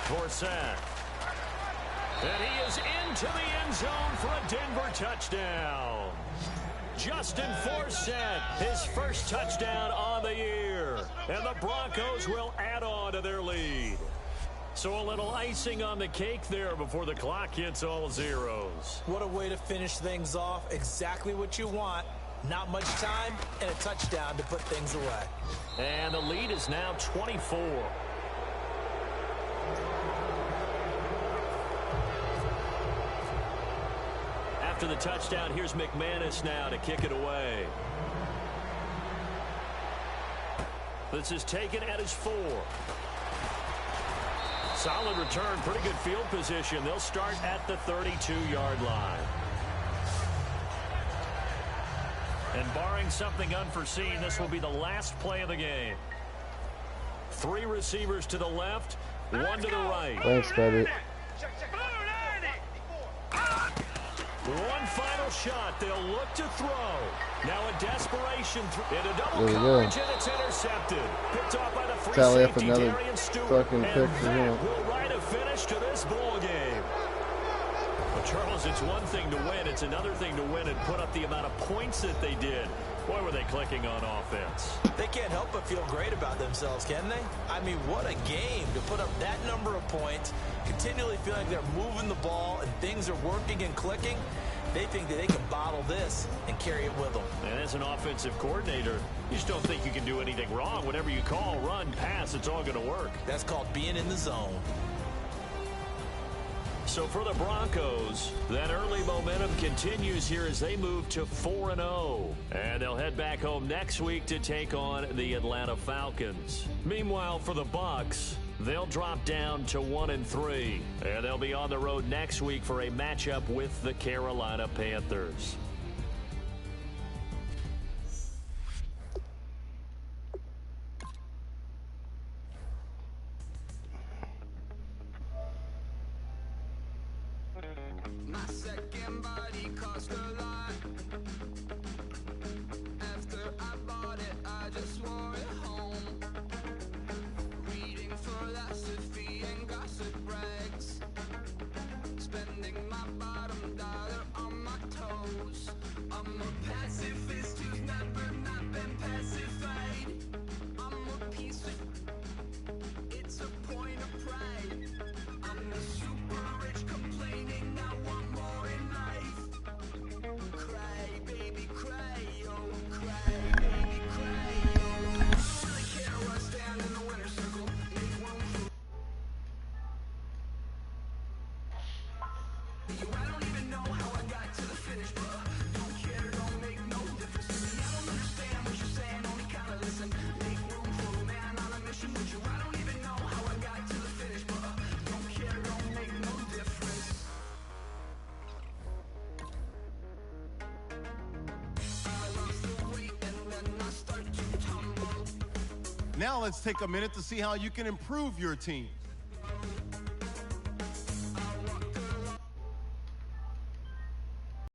Speaker 2: Forsett. And he is into the end zone for a Denver touchdown. Justin Forsett, his first touchdown on the year. And the Broncos will add on to their lead. So a little icing on the cake there before the clock hits all zeros.
Speaker 1: What a way to finish things off. Exactly what you want. Not much time and a touchdown to put things away.
Speaker 2: And the lead is now 24. After the touchdown, here's McManus now to kick it away. This is taken at his 4. Solid return, pretty good field position. They'll start at the 32-yard line. And barring something unforeseen, this will be the last play of the game. 3 receivers to the left, 1 to the right.
Speaker 4: Thanks, baby.
Speaker 2: One final shot. They'll look to throw. Now a desperation into double
Speaker 4: There we
Speaker 2: coverage,
Speaker 4: go.
Speaker 2: and it's intercepted. Picked off by the free
Speaker 4: Tally up
Speaker 2: safety,
Speaker 4: another
Speaker 2: Darian Stewart.
Speaker 4: fucking
Speaker 2: And
Speaker 4: pick for
Speaker 2: that
Speaker 4: him.
Speaker 2: will write a finish to this ball game. Well, Charles, it's one thing to win. It's another thing to win and put up the amount of points that they did. Boy, were they clicking on offense.
Speaker 1: They can't help but feel great about themselves, can they? I mean, what a game to put up that number of points, continually feeling like they're moving the ball and things are working and clicking. They think that they can bottle this and carry it with them.
Speaker 2: And as an offensive coordinator, you just don't think you can do anything wrong. Whatever you call, run, pass, it's all going to work.
Speaker 1: That's called being in the zone.
Speaker 2: So for the Broncos, that early momentum continues here as they move to 4-0. And they'll head back home next week to take on the Atlanta Falcons. Meanwhile, for the Bucs, they'll drop down to 1-3. And they'll be on the road next week for a matchup with the Carolina Panthers.
Speaker 3: Now let's take a minute to see how you can improve your team.